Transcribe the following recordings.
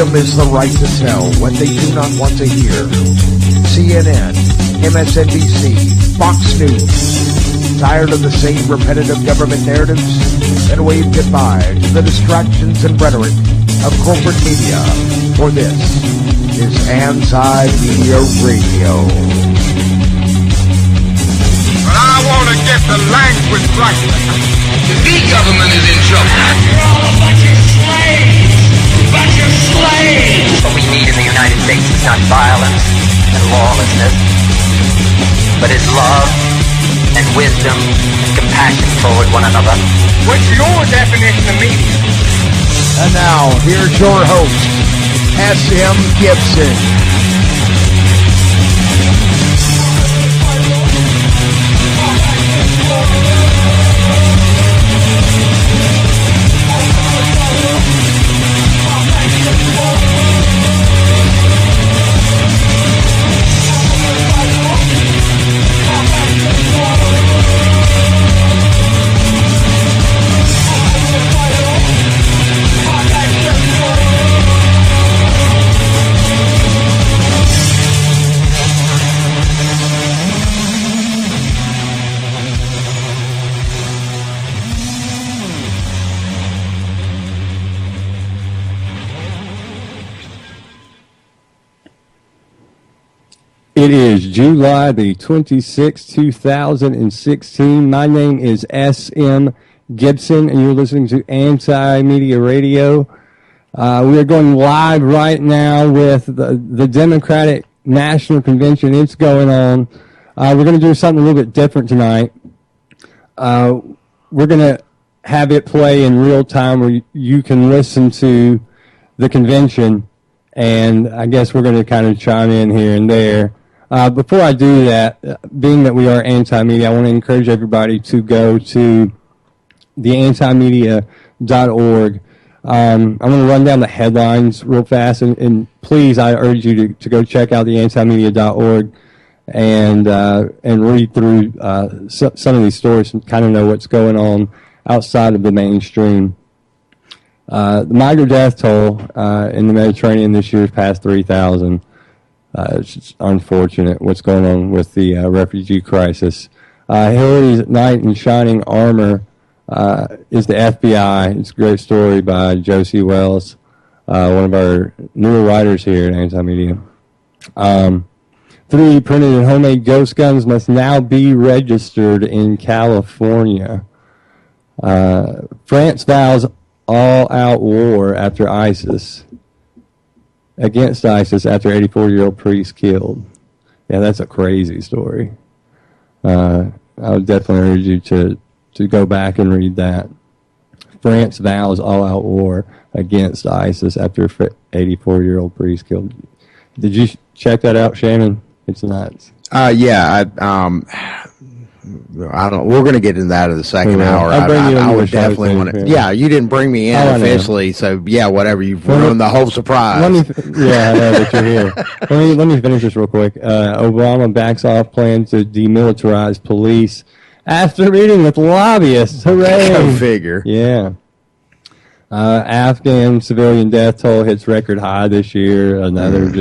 freedom is the right to tell what they do not want to hear. CNN, MSNBC, Fox News. Tired of the same repetitive government narratives? Then wave goodbye to the distractions and rhetoric of corporate media. For this is Anti-Media Radio. But I want to get the language right. The big government is in trouble. You're all a bunch of slaves! Bunch of slaves! What we need in the United States is not violence and lawlessness, but it's love and wisdom and compassion toward one another. What's your definition of media? And now, here's your host, S.M. Gibson. It is July the 26th, 2016. My name is S.M. Gibson, and you're listening to Anti-Media Radio. We are going live right now with the Democratic National Convention. It's going on. We're going to do something a little bit different tonight. We're going to have it play in real time where you can listen to the convention, and I guess we're going to kind of chime in here and there. Before I do that, being that we are anti-media, I want to encourage everybody to go to theantimedia.org. I'm going to run down the headlines real fast, and please, I urge you to go check out theantimedia.org and read through some of these stories and kind of know what's going on outside of the mainstream. The migrant death toll in the Mediterranean this year is past 3,000. It's just unfortunate what's going on with the refugee crisis. Hillary's knight in shining armor is the FBI. It's a great story by Josie Wells, one of our newer writers here at Anti-Media. 3D printed and homemade ghost guns must now be registered in California. France vows all-out war after ISIS. Against ISIS after 84-year-old priest killed. Yeah, that's a crazy story. I would definitely urge you to go back and read that. France vows all-out war against ISIS after 84-year-old priest killed. Did you check that out, Shannon? It's nuts. Yeah, I don't. We're going to get into that in the second hour. I would definitely want to. Yeah, you didn't bring me in officially, so yeah, whatever. You've ruined the whole surprise. I know that you're here. let me finish this real quick. Obama backs off plan to demilitarize police after meeting with lobbyists. Hooray! Go figure. Yeah. Afghan civilian death toll hits record high this year. Another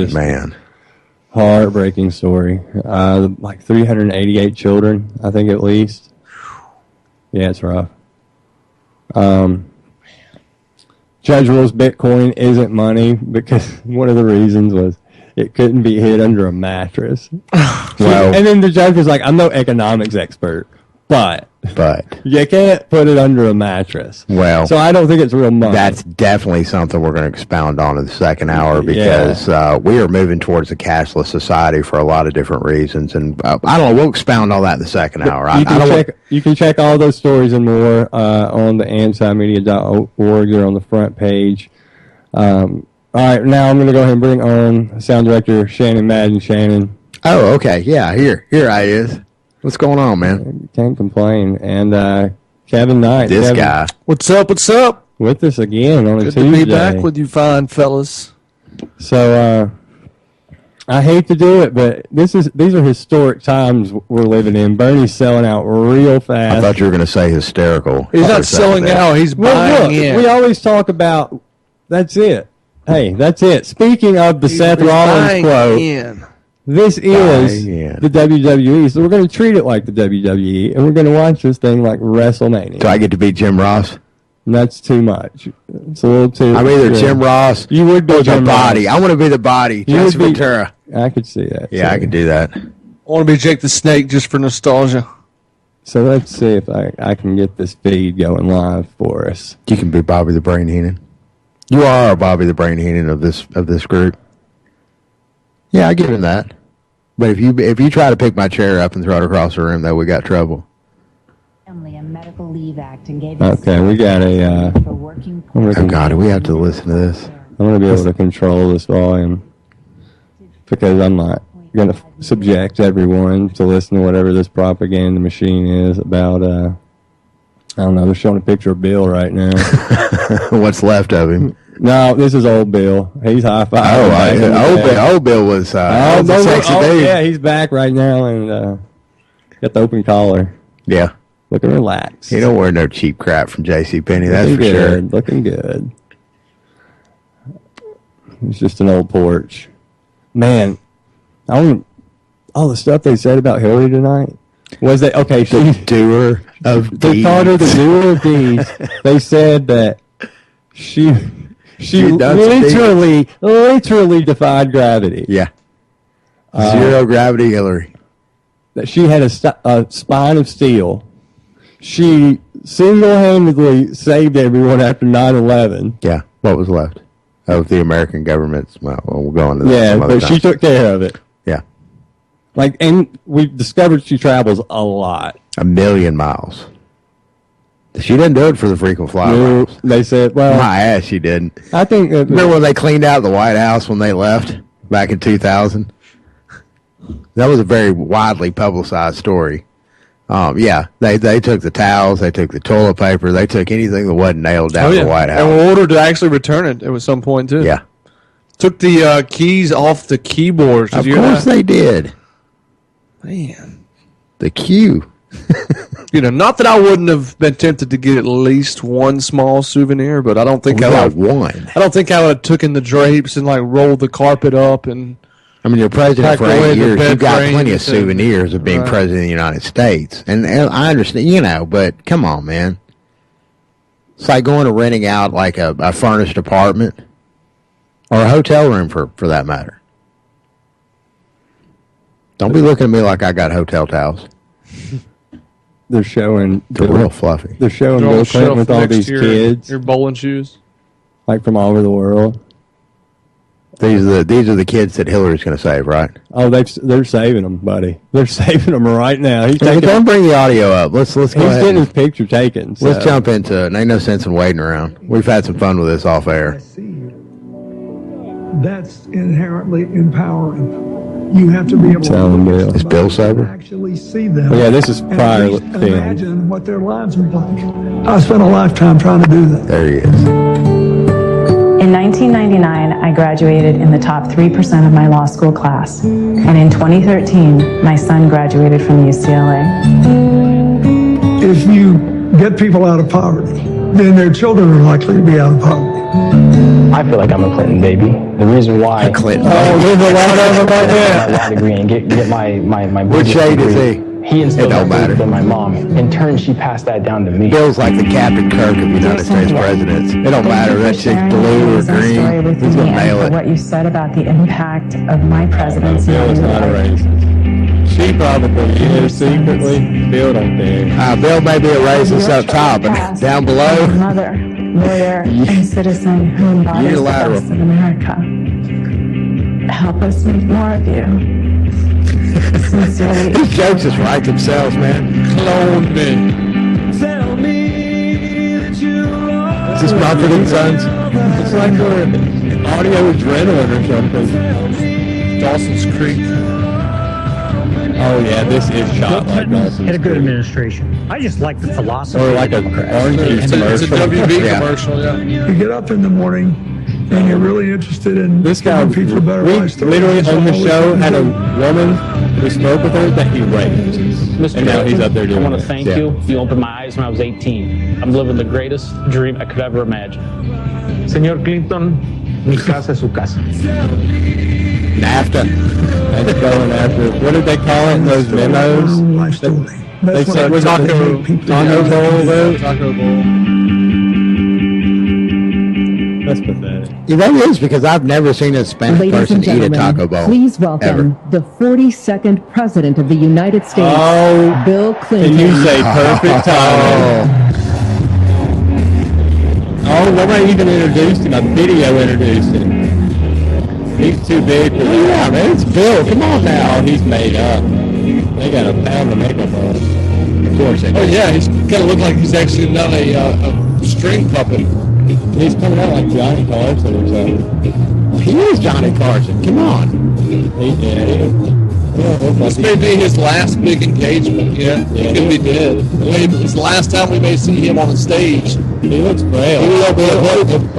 heartbreaking story. Like 388 children, I think at least. Yeah, it's rough. Judge rules Bitcoin isn't money because one of the reasons was it couldn't be hid under a mattress. Well, and then the judge was like, I'm no economics expert, but you can't put it under a mattress. Well, so I don't think it's real money. That's definitely something we're going to expound on in the second hour because we are moving towards a cashless society for a lot of different reasons, and I don't know. We'll expound on that in the second hour. You can check all those stories and more on the antimedia.org. They're on the front page. All right, now I'm going to go ahead and bring on sound director Shannon Madden. Shannon. Oh, okay. Yeah, here I is. What's going on, man? Can't complain. And Kevin Knight. This guy. What's up? With us again on a Tuesday. Good to be back with you fine fellas. So, I hate to do it, but these are historic times we're living in. Bernie's selling out real fast. I thought you were going to say hysterical. He's not selling out. He's buying in. We always talk about, that's it. Hey, that's it. Speaking of the Seth Rollins quote, this is the WWE, so we're going to treat it like the WWE, and we're going to watch this thing like WrestleMania. Do I get to be Jim Ross? And that's too much. It's a little too. I'm either Jim Ross. You would be the body. I want to be the body. Jesse Ventura. I could see that. Yeah, I could do that. I want to be Jake the Snake just for nostalgia. So let's see if I can get this feed going live for us. You can be Bobby the Brain Heenan. You are Bobby the Brain Heenan of this group. Yeah, I give him that. But if you try to pick my chair up and throw it across the room, though, we got trouble. Medical Leave Act and gave okay, we got a. Oh God, do we have to listen to this? I'm going to be able to control this volume because I'm not going to subject everyone to listen to whatever this propaganda machine is about. I don't know. They're showing a picture of Bill right now. What's left of him? No, this is old Bill. He's high five. Old Bill was sexy dude. Yeah, he's back right now and got the open collar. Yeah. Looking relaxed. He don't wear no cheap crap from JCPenney, that's for sure. Looking good. It's just an old porch. Man, all the stuff they said about Hillary tonight. Was that okay? The doer of deeds. They called her the doer of deeds. They said that she literally defied gravity. Yeah. Zero gravity Hillary. That she had a spine of steel. She single-handedly saved everyone after 9/11. Yeah. What was left of the American government's? Well, we'll go into that. Yeah, but she took care of it. Yeah. And we've discovered she travels a lot. 1 million miles. She didn't do it for the frequent flyer miles. They said, well... My ass, she didn't. I think... Remember when they cleaned out the White House when they left back in 2000? That was a very widely publicized story. Yeah, they took the towels, they took the toilet paper, they took anything that wasn't nailed down to the White House. And were ordered to actually return it at some point, too. Yeah. Took the keys off the keyboards. Of course they did. Man. The Q. Not that I wouldn't have been tempted to get at least one small souvenir, but I don't think I would have taken the drapes and rolled the carpet up and... I mean, you're president for 8 years. You've got plenty of souvenirs of being president of the United States. And I understand, but come on, man. It's like going to renting out a furnished apartment or a hotel room for that matter. Don't be looking at me like I got hotel towels. They're showing... They're real fluffy. They're showing Bill Clinton with all these kids. Your bowling shoes. From all over the world. These are the kids that Hillary's going to save, right? Oh, they're saving them, buddy. They're saving them right now. Don't bring the audio up. Let's go ahead. He's getting his picture taken. So. Let's jump into it. Ain't no sense in waiting around. We've had some fun with this off air. That's inherently empowering. You have to be able to Is Bill sober? actually see them. Yeah, this is prior film. Imagine what their lives are like. I spent a lifetime trying to do that. There he is. In 1999, I graduated in the top 3% of my law school class. And in 2013, my son graduated from UCLA. If you get people out of poverty, then their children are likely to be out of poverty. I feel like I'm a Clinton baby. The reason why... Clinton. There's a lot of them right there. My law degree and get my What shade is he? He instilled that in my mom. In turn, she passed that down to me. Bill's like the Captain Kirk of United States presidents. It don't matter if that chick's blue or green. He's going to nail it. What you said about the impact of my presidency. Bill is not a racist. She probably is secretly. Bill don't care. Bill may be a racist up top, but down below... Mother, lawyer, and citizen who embodies the best of America. Help us make more of you. Sincerely. These jokes just write themselves, man. Clone me. Tell me that you love Is this Mumford and Sons? It's like audio adrenaline or something. Dawson's Creek. Oh, yeah, this is shot like Dawson's had a good Creek. administration. I just like the philosophy. Or like an orange juice It's a commercial. WB commercial, yeah. You get up in the morning and you're really interested in This guy, giving people a better we life. literally on the show had a woman who spoke with her that he raped. And now he's up there doing I want it. to thank you. You opened my eyes when I was 18. I'm living the greatest dream I could ever imagine. Señor Clinton, Mi casa es su casa. NAFTA. That's going after. What did they call it in those memos? They said was Taco Bowl vote. Taco Bowl. That's pathetic. Yeah, that is, because I've never seen a Spanish person eat a Taco Bowl. Please welcome the 42nd President of the United States, Bill Clinton. And you say perfect timing. Oh, nobody even introduced him. A video introduced him. He's too big for that. Yeah, man, it's Bill. Come on now. Oh, he's made up. They got a pound of makeup on. Of course they do. Oh, yeah, he's kind of look like he's actually not a string puppet. He's coming out like Johnny Carson or something. He is Johnny Carson. Come on. This may be his last big engagement. Yeah, he could be dead. It's the last time we may see him on the stage. He looks frail. He looks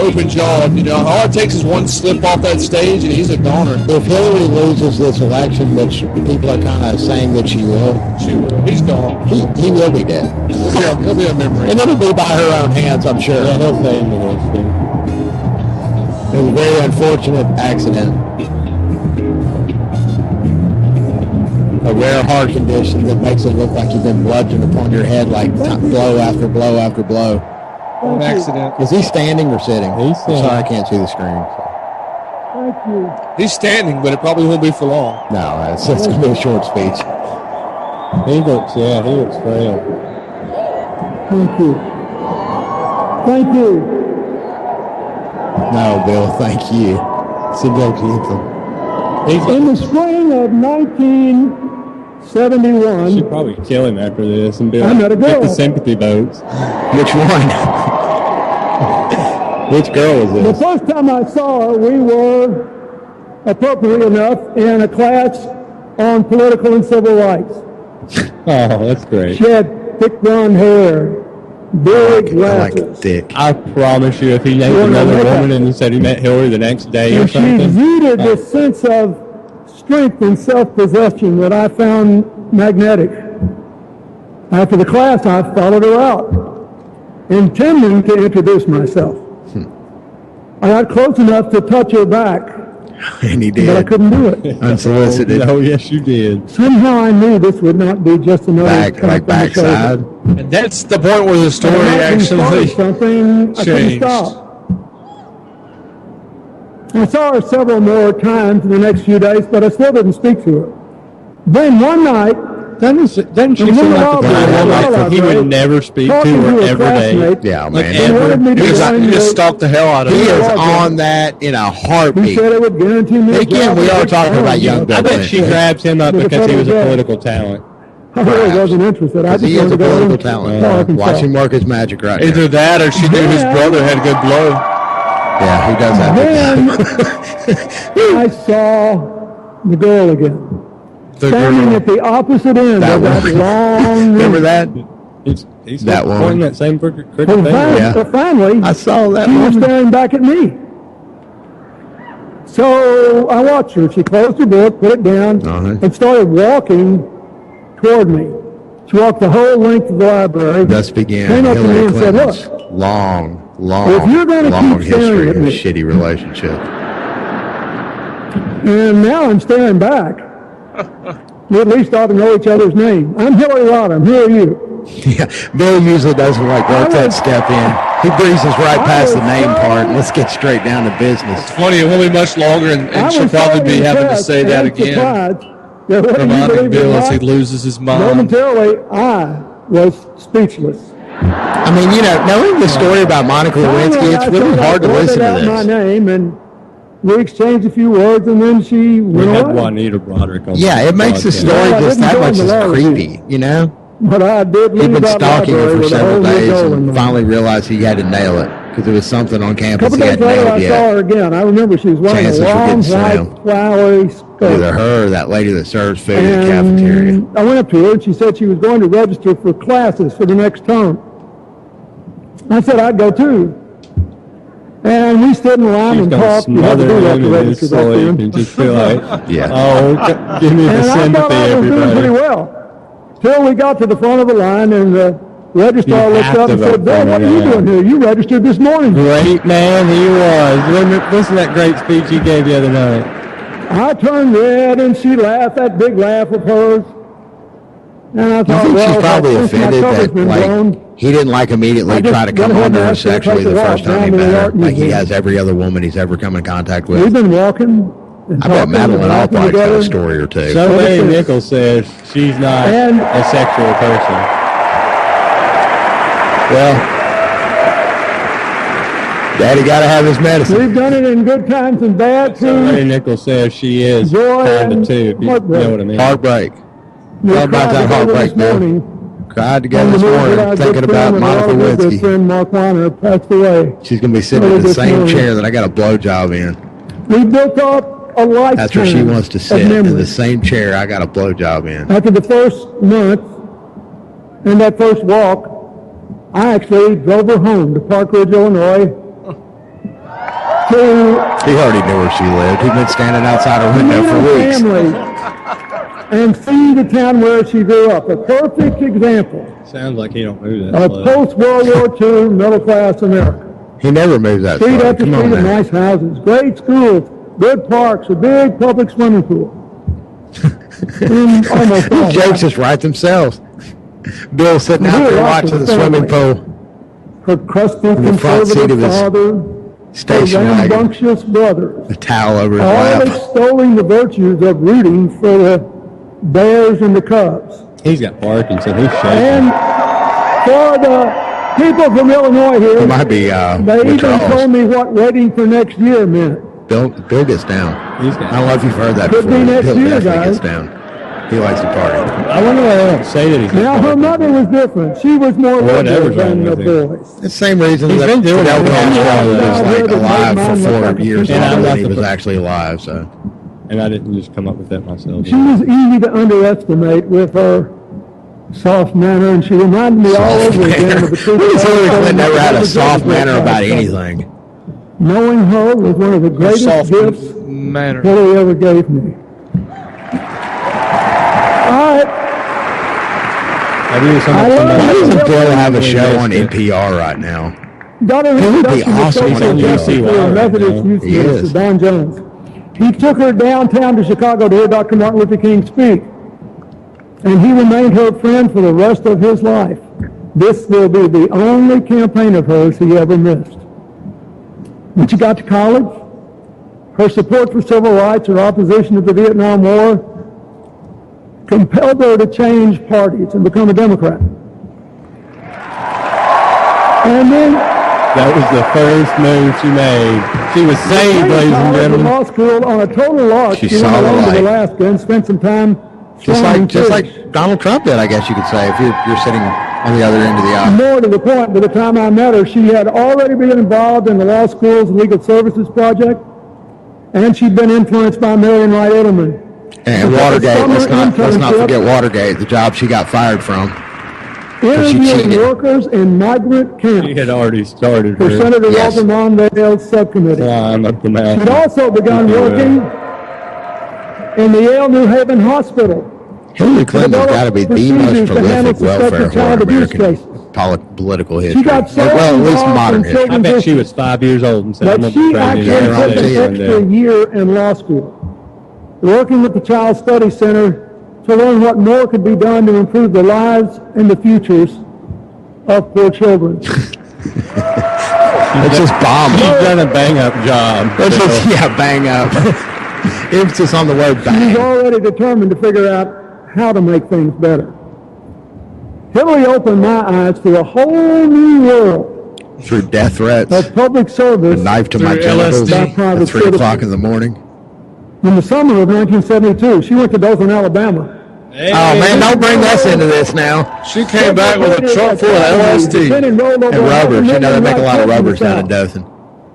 open jawed. You know, all it takes is one slip off that stage, and he's a goner. If Hillary loses this election, which people are kind of saying that she will, he's gone. He will be dead. Yeah, he'll be a memory. And it'll be by her own hands, I'm sure. Yeah, he'll fade into this thing. It was a very unfortunate accident. A rare heart condition that makes it look like you've been bludgeoned upon your head like blow after blow after blow. An accident. Is he standing or sitting? He's standing. I'm sorry, I can't see the screen. So. Thank you. He's standing, but it probably won't be for long. No, it's going to be a short speech. He looks frail. Thank you. Thank you. No, Bill, thank you. In the spring of 1971, Should probably kill him after this and be I met a get the girl. sympathy votes. Which one? Which girl was the this? first time I saw her, we were, appropriately enough, in a class on political and civil rights. Oh, that's great. She had thick blonde hair, big I like glasses. thick. I promise you, if he named Well, another no, woman and he said he met Hillary the next day or And she something, exuded this sense of strength and self-possession that I found magnetic. After the class, I followed her out, intending to introduce myself. I got close enough to touch her back, And he but I did. couldn't do it. Unsolicited. Oh, yes, you did. Somehow I knew this would not be just another Back, tap like on the shoulder. backside. And that's the point where the story When I actually started something, I couldn't changed. stop. I saw her several more times in the next few days, but I still didn't speak to her. Then one night, Doesn't she In seem the like the library, kind of woman in the that he library, would never speak to talking her to a every day? classmate, Yeah, Like man. they ever. wanted me to He join just the- stalked the hell out of He him. is on that in a He heartbeat. said it would guarantee me a Again, job we at are Gibson. talking about young Bill I bet she grabs him up With a because he was a federal political talent. I really wasn't interested. I Because just he is wanted a to go political in talent. to Arkansas. Watch him work his magic right Either now. that or she knew his Yeah. brother had a good blow. Yeah, he does that. Then I saw the girl again, The standing girl. at the opposite end That of that one. long Remember room. that? He's That pointing woman. that same crooked Well, finger. Yeah. finally, I saw that she was woman. staring back at me. So I watched her. She closed her book, put it down, Uh-huh. and started walking toward me. She walked the whole length of the library. Thus began Came up to me Hillary and said, Clinton's "Look, long if you're gonna long keep staring history at of me- shitty relationship." and now I'm staring back. We at least ought to know each other's name. I'm Hillary Rodham. Who are you?" Yeah, Bill usually doesn't like work that step in. He breezes right past the name part. Let's get straight down to business. Funny, it won't be much longer, and I she'll was probably so be having to impressed say that and again. surprised that whether you Reminding believe it or Bill as he not, loses his mind. momentarily, I was speechless. I mean, you know, knowing the story about Monica Lewinsky, Finally, it's I really said I hard to blurted listen out to my this. name, and we exchanged a few words, and then she We went had away. Juanita Broderick on Yeah, the it makes the podcast. story Well, I just didn't that go much in the as law creepy, you know? But I did He'd leave been that stalking her library for with a several whole new days goal in and mind. finally realized he had to nail it because there was something on A campus couple he days hadn't later, nailed I saw yet. her again. I remember she was wearing Chances a were long, getting white, slim. flowery skirt. Either her or that lady that serves food in the cafeteria. And I went up to her, and she said she was going to register for classes for the next term. I said I'd go too. And we stood in line She's and going to talked. You had to smother do that him to in his register back sleep then. and just feel like, Yeah. oh, give me the And I thought sympathy, I was doing pretty everybody. well. Till we got to the front of the line, and the registrar looked up and said, Bill, what are you doing here? You registered this morning. Great man he was. Listen to that great speech he gave the other night. I turned red, and she laughed, that big laugh of hers. And I thought, she's probably offended that, he didn't, immediately try to come on to her sexually the first time he met her, like he has every other woman he's ever come in contact with. We've been walking. I bet Madeline Albright's got a story or two. So Mary Nichols says she's not a sexual person. Well, Daddy got to have his medicine. We've done it in good times and bad, too. So Mary Nichols says she is kind of too. You know what I mean? Heartbreak. What about that heartbreak, man? Cried together this morning, thinking about Monica Lewinsky. Friend Mark Weiner passed away. She's going to be sitting in the same chair that I got a blowjob in. We built up a lifetime. That's where she wants to sit, in the same chair I got a blowjob in. After the first month and that first walk, I actually drove her home to Park Ridge, Illinois. He already knew where she lived. He'd been standing outside her window for weeks. Family and see the town where she grew up. A perfect example. Sounds like he don't move that of post-World War II middle-class America. He never moves that Street far. after street of nice houses, great schools, good parks, a big public swimming pool. These jokes just write themselves. Bill sitting out there watching the swimming pool. Her crusty conservative father, station her wagon, rambunctious brothers, a towel over his all lap. extolling the virtues of rooting for the Bears and the Cubs. He's got Parkinson. He's shaking. And for the people from Illinois here, He might be they even told me what waiting for next year meant. Bill gets down. I don't know if you've heard that Could before. be next Bill year, definitely guys. gets down. He likes to party. I wonder why they don't say that he's Now, her mother was different. She was more liberal than the boys. The same reason He's that been doing Fidel it. Castro was alive for 4 years And I'm longer not than he the was fir- actually alive. So, And I didn't just come up with that myself. She was easy to underestimate with her soft manner, and she reminded me all over again of the truth. Hillary Clinton never had a soft manner about anything. Knowing her was one of the greatest gifts Hillary ever gave me. All right. Why doesn't Bill have a show on NPR right now? It would be awesome on on Methodist Youth Minister Don Jones. He took her downtown to Chicago to hear Dr. Martin Luther King speak. And he remained her friend for the rest of his life. This will be the only campaign of hers he ever missed. When she got to college, her support for civil rights, her opposition to the Vietnam War, compelled her to change parties and become a Democrat. And then that was the first move she made. She was saved, ladies and gentlemen. Law school on a total loss. She went saw the along to light. Alaska and spent some time Just like Donald Trump did, I guess you could say, if you're sitting on the other end of the aisle. More to the point, by the time I met her, she had already been involved in the law school's legal services project, and she'd been influenced by Marion Wright Edelman. And Watergate, let's not forget Watergate, the job she got fired from. Interviewing workers in migrant camps. She had already started for her Senator Walter Mondale's subcommittee. climb up the mountain. She'd also begun working in the Yale New Haven Hospital. Hillary Clinton's got to be the most prolific welfare whore in American political history. She got so well, at least involved modern in history. I bet she was 5 years old and said, I'm But going she to actually be took president an one extra day. year in law school, working with the Child Study Center to learn what more could be done to improve the lives and the futures of poor children. It's just bombing. She's done a bang-up job. It's just, bang up. Emphasis on the word bang. She's already determined to figure out how to make things better. Hillary opened my eyes to a whole new world Through death threats, of public service. a knife to my genitals at 3 o'clock in the morning. In the summer of 1972, she went to Dothan, Alabama. Hey. Oh, man, don't bring us into this now. She came back with a truck full of LSD. And rubbers. You know they make a lot of rubbers down in Dothan.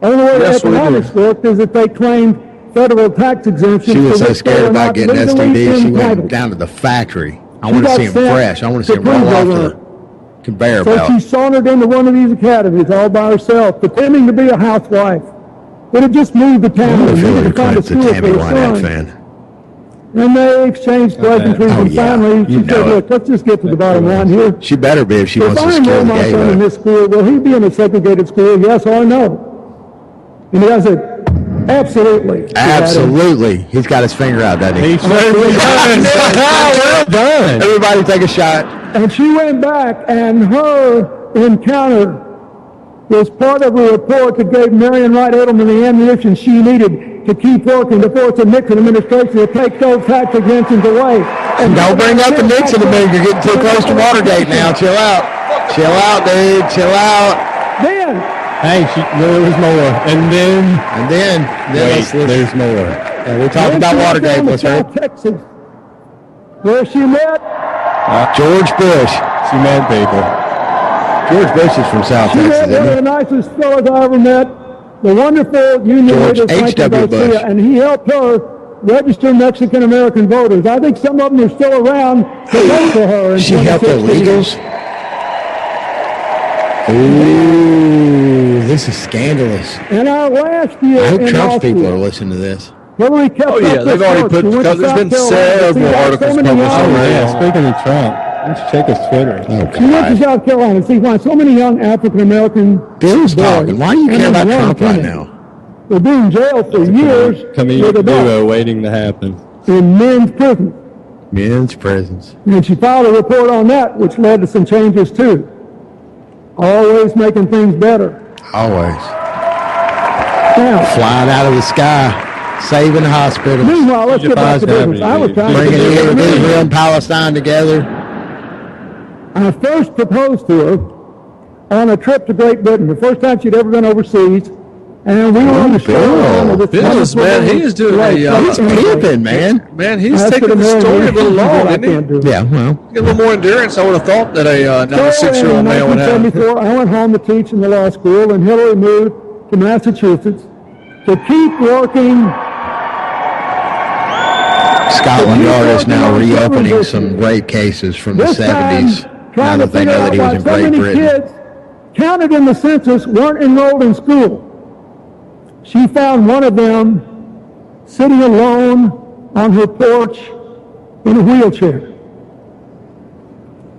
Only way Yes, the we do. economics worked is that they claimed federal tax exemption. She was for so which they scared were about not getting legally STD, she went entitled. down to the factory. I She want to got see him sent fresh. I want to see to him roll off prison. the conveyor So belt. she sauntered into one of these academies all by herself, pretending to be a housewife. It had just moved to town I wonder and if needed Hillary to find a Clinton's a school Tammy for her Wynette son. fan. And they exchanged pleasantries, and finally she said, look, let's just get to the bottom line here. She better be if she wants to secure the my son in this school, will he be in a segregated school, yes or no? And I said, absolutely. Absolutely. He's got his finger out, doesn't he? Well done. Everybody take a shot. And she went back, and her encounter was part of a report that gave Marion Wright Edelman the ammunition she needed to keep working to force the Nixon administration to take those tax exemptions away. And don't bring up the Nixon amendment. You're getting too close to Watergate now. Chill out. Chill out, dude. Chill out. Then. Hey, there was more. And then wait, there's more. We're talking about Watergate. What's her? Texas, where she met George Bush. She met people. George Bush is from South Texas. She met one of the nicest fellows I ever met, the wonderful union leader Franklin Garcia, and he helped her register Mexican-American voters. I think some of them are still around to vote for her. She helped illegals? Ooh, this is scandalous. And our last year I hope Trump's people are listening to this. Hillary kept they've already put, because there's been several articles published already. Yeah, speaking of Trump, let's check his Twitter. She went to South Carolina and see why so many young African-American Bill's talking. Why do you care about Trump right now? They've been in jail for years. Comedian duo waiting to happen. In men's prisons. Men's prisons. And she filed a report on that, which led to some changes too. Always making things better. Always. Now, flying out of the sky, saving hospitals. Meanwhile, let's get back to business. I was trying bringing Israel and Palestine together. I first proposed to her on a trip to Great Britain, the first time she'd ever been overseas, and we were on the show. Business, man, he is doing he's pimping, man. Man, he's taking the story a little long, isn't he? Yeah, well. Get a little more endurance, I would have thought that a 96-year-old man would have. In 1974, I went home to teach in the law school, and Hillary moved to Massachusetts to keep working. Scotland Yard is now reopening some rape cases from the 70s. Now that they know that he was in Great Britain. Kids counted in the census weren't enrolled in school. She found one of them sitting alone on her porch in a wheelchair.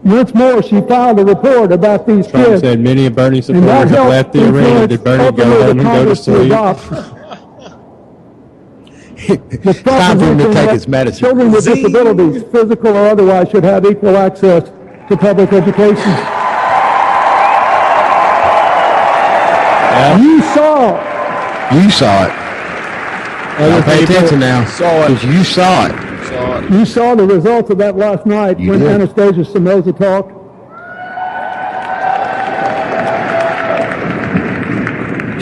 Once more, she filed a report about these Trump kids. said many of Bernie supporters have left the arena. Did Bernie go home and go to sleep? It's time for him to take his medicine. Children with disabilities, physical or otherwise, should have equal access to public education. Yeah. You saw it. Now pay attention now. Because you saw it. You saw the results of that last night when Anastasia Somoza talked.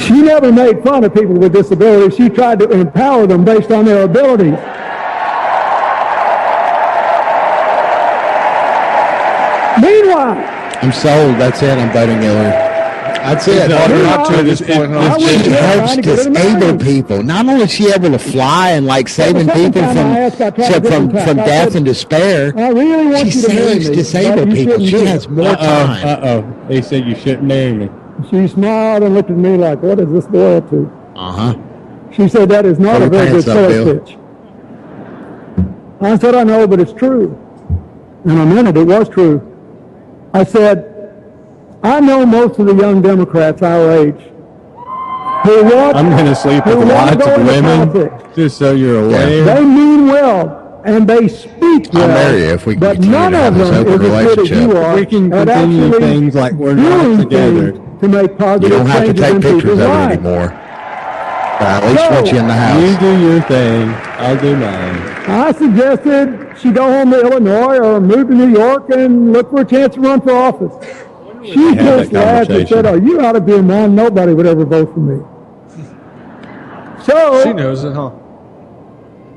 She never made fun of people with disabilities. She tried to empower them based on their abilities. Meanwhile, I'm sold. That's it. I'm voting Hillary. That's it. Not to this point, huh? She helps disabled people. Not only is she able to fly and like saving people from death and despair, she saves disabled people. She has more time. They said you shouldn't marry me. She smiled and looked at me like, what is this boy up to? Uh-huh. She said, that is not a very good sales pitch. I said, I know, but it's true. And I meant it. It was true. I said, I know most of the young Democrats our age who want. I'm going to sleep with lots of women, just so you're aware. They mean well, and they speak well. I'll marry you if we can but none of them is as good as you are. We can continue things like we're not together. To make positive you don't have to take pictures of it lives. anymore. But at least once you're in the house. You do your thing. I'll do mine. I suggested she go home to Illinois or move to New York and look for a chance to run for office. She just laughed and said, "Oh, you ought to be a man. Nobody would ever vote for me." So she knows it, huh?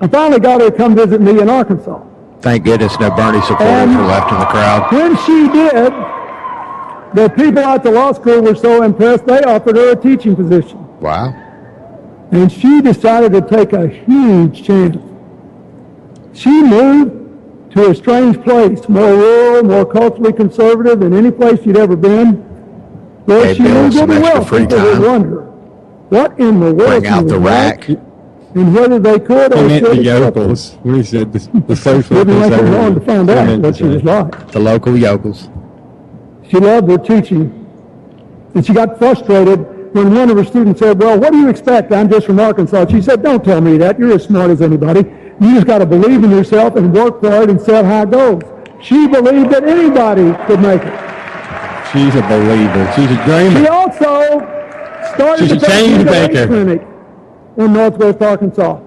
I finally got her to come visit me in Arkansas. Thank goodness no Bernie supporters were left in the crowd. When she did, the people at the law school were so impressed they offered her a teaching position. Wow. And she decided to take a huge chance. She moved to a strange place, more rural, more culturally conservative than any place she'd ever been. Where she knew good and well people would wonder, what in the world? Bring out the rack. And whether they could or meant should the yokels. When he said the social didn't make it workers, long to find out what she was like. The local yokels. She loved her teaching, and she got frustrated when one of her students said, well, what do you expect? I'm just from Arkansas. She said, don't tell me that. You're as smart as anybody. You just got to believe in yourself and work for it and set high goals. She believed that anybody could make it. She's a believer. She's a dreamer. She also started the change maker clinic in Northwest Arkansas.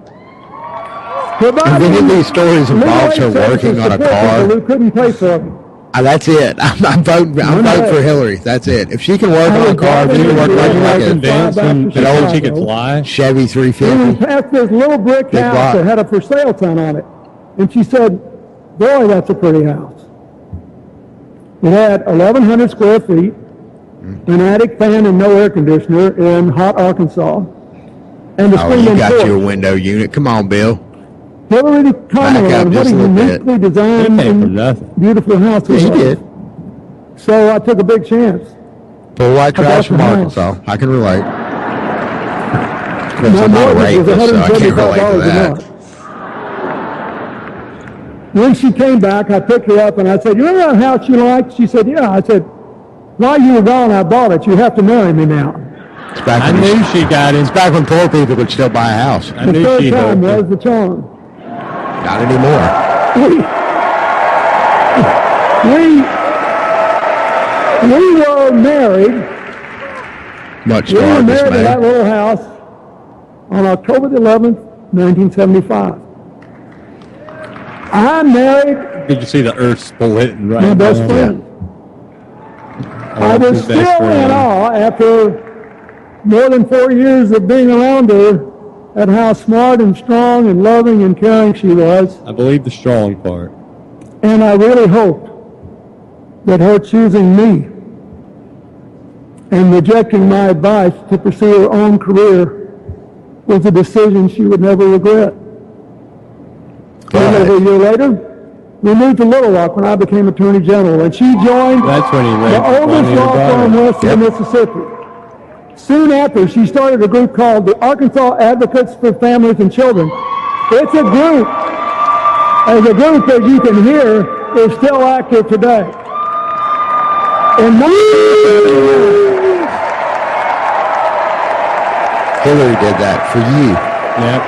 And any of these stories involves her working on a car. Who couldn't pay for them. That's it. I'm voting for Hillary. That's it. If she can work on a car, if she can work like an old she could fly. Chevy 350. And we passed this little brick house that had a for sale sign on it. And she said, boy, that's a pretty house. It had 1,100 square feet, an attic fan and no air conditioner in hot Arkansas. And the you got your window unit. Come on, Bill. Hillary commented on what a uniquely designed and beautiful house it was. He did. So I took a big chance. Full white trash from Arkansas. I can relate. Of course, I'm not a rapist, so I can't relate to that. When she came back, I picked her up and I said, you remember that house you liked? She said, yeah. I said, while you were gone, I bought it. You have to marry me now. I knew she got it. It's back when poor people could still buy a house. I knew she The third time was the charm. Not anymore. We were married. Much we were married in that little house on October the 11th, 1975. I married. Did you see the earth split right? My best friend. I was still in awe after more than 4 years of being around her at how smart and strong and loving and caring she was. I believe the strong part. And I really hoped that her choosing me and rejecting my advice to pursue her own career was a decision she would never regret. Over a year later, we moved to Little Rock when I became Attorney General, and she joined the oldest law firm west of Mississippi. Soon after, she started a group called the Arkansas Advocates for Families and Children. It's a group, as you can hear, is still active today. In Hillary did that for you. Yep.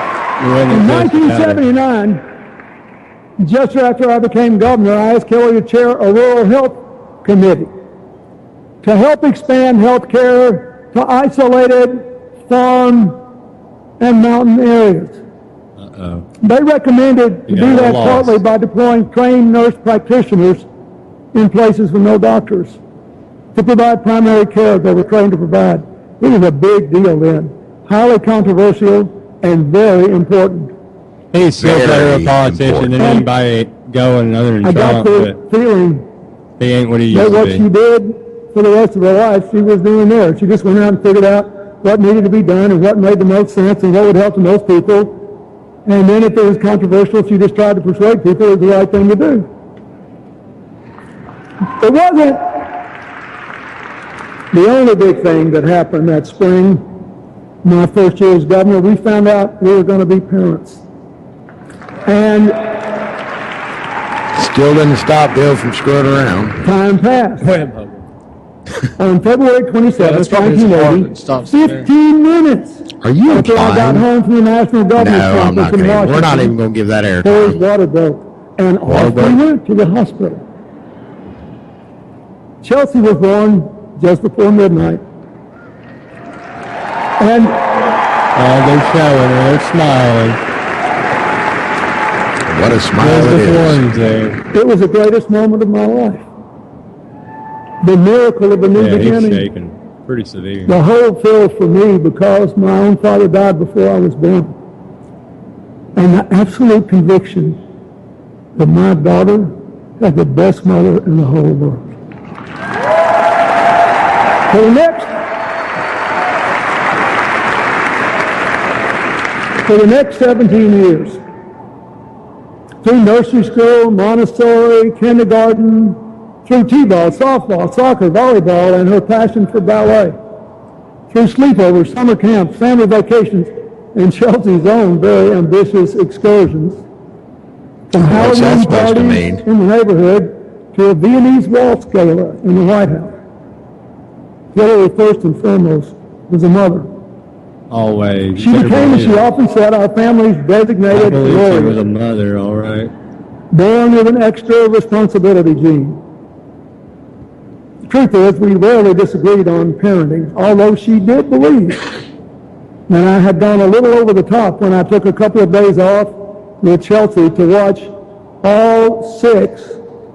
In 1979, just after I became governor, I asked Hillary to chair a rural health committee to help expand health care to isolated farm and mountain areas. They recommended to do that partly by deploying trained nurse practitioners in places with no doctors to provide primary care they were trained to provide. It was a big deal then, highly controversial and very important. He's still better a politician than anybody going other than Trump. I got the feeling he ain't what he used to be. What she did for the rest of her life, she was doing there. She just went out and figured out what needed to be done and what made the most sense and what would help the most people. And then if it was controversial, she just tried to persuade people it was the right thing to do. It wasn't the only big thing that happened that spring. My first year as governor, we found out we were going to be parents. And still didn't stop Bill from screwing around. Time passed. On February 27th, 1980, 15 minutes Are you after I got home from the National Government Conference in Washington, we're not even going to give that air his water broke, and off we went to the hospital. Chelsea was born just before midnight. And they're showing her, they're smiling. What a smile it is. It was the greatest moment of my life. The miracle of a new beginning. He's shaking pretty severe. The hope filled for me because my own father died before I was born. And the absolute conviction that my daughter had the best mother in the whole world. For the next 17 years, through nursery school, Montessori, kindergarten, through t-ball, softball, soccer, volleyball, and her passion for ballet, through sleepovers, summer camps, family vacations, in Chelsea's own very ambitious excursions, from What's that Halloween supposed to parties mean? in the neighborhood to a Viennese waltz gala in the White House. Hillary, first and foremost, was a mother. Always. She became, as she often said, our family's I designated believe she was warrior, a mother, all right. born with an extra responsibility gene. The truth is, we rarely disagreed on parenting, although she did believe that I had gone a little over the top when I took a couple of days off with Chelsea to watch all 6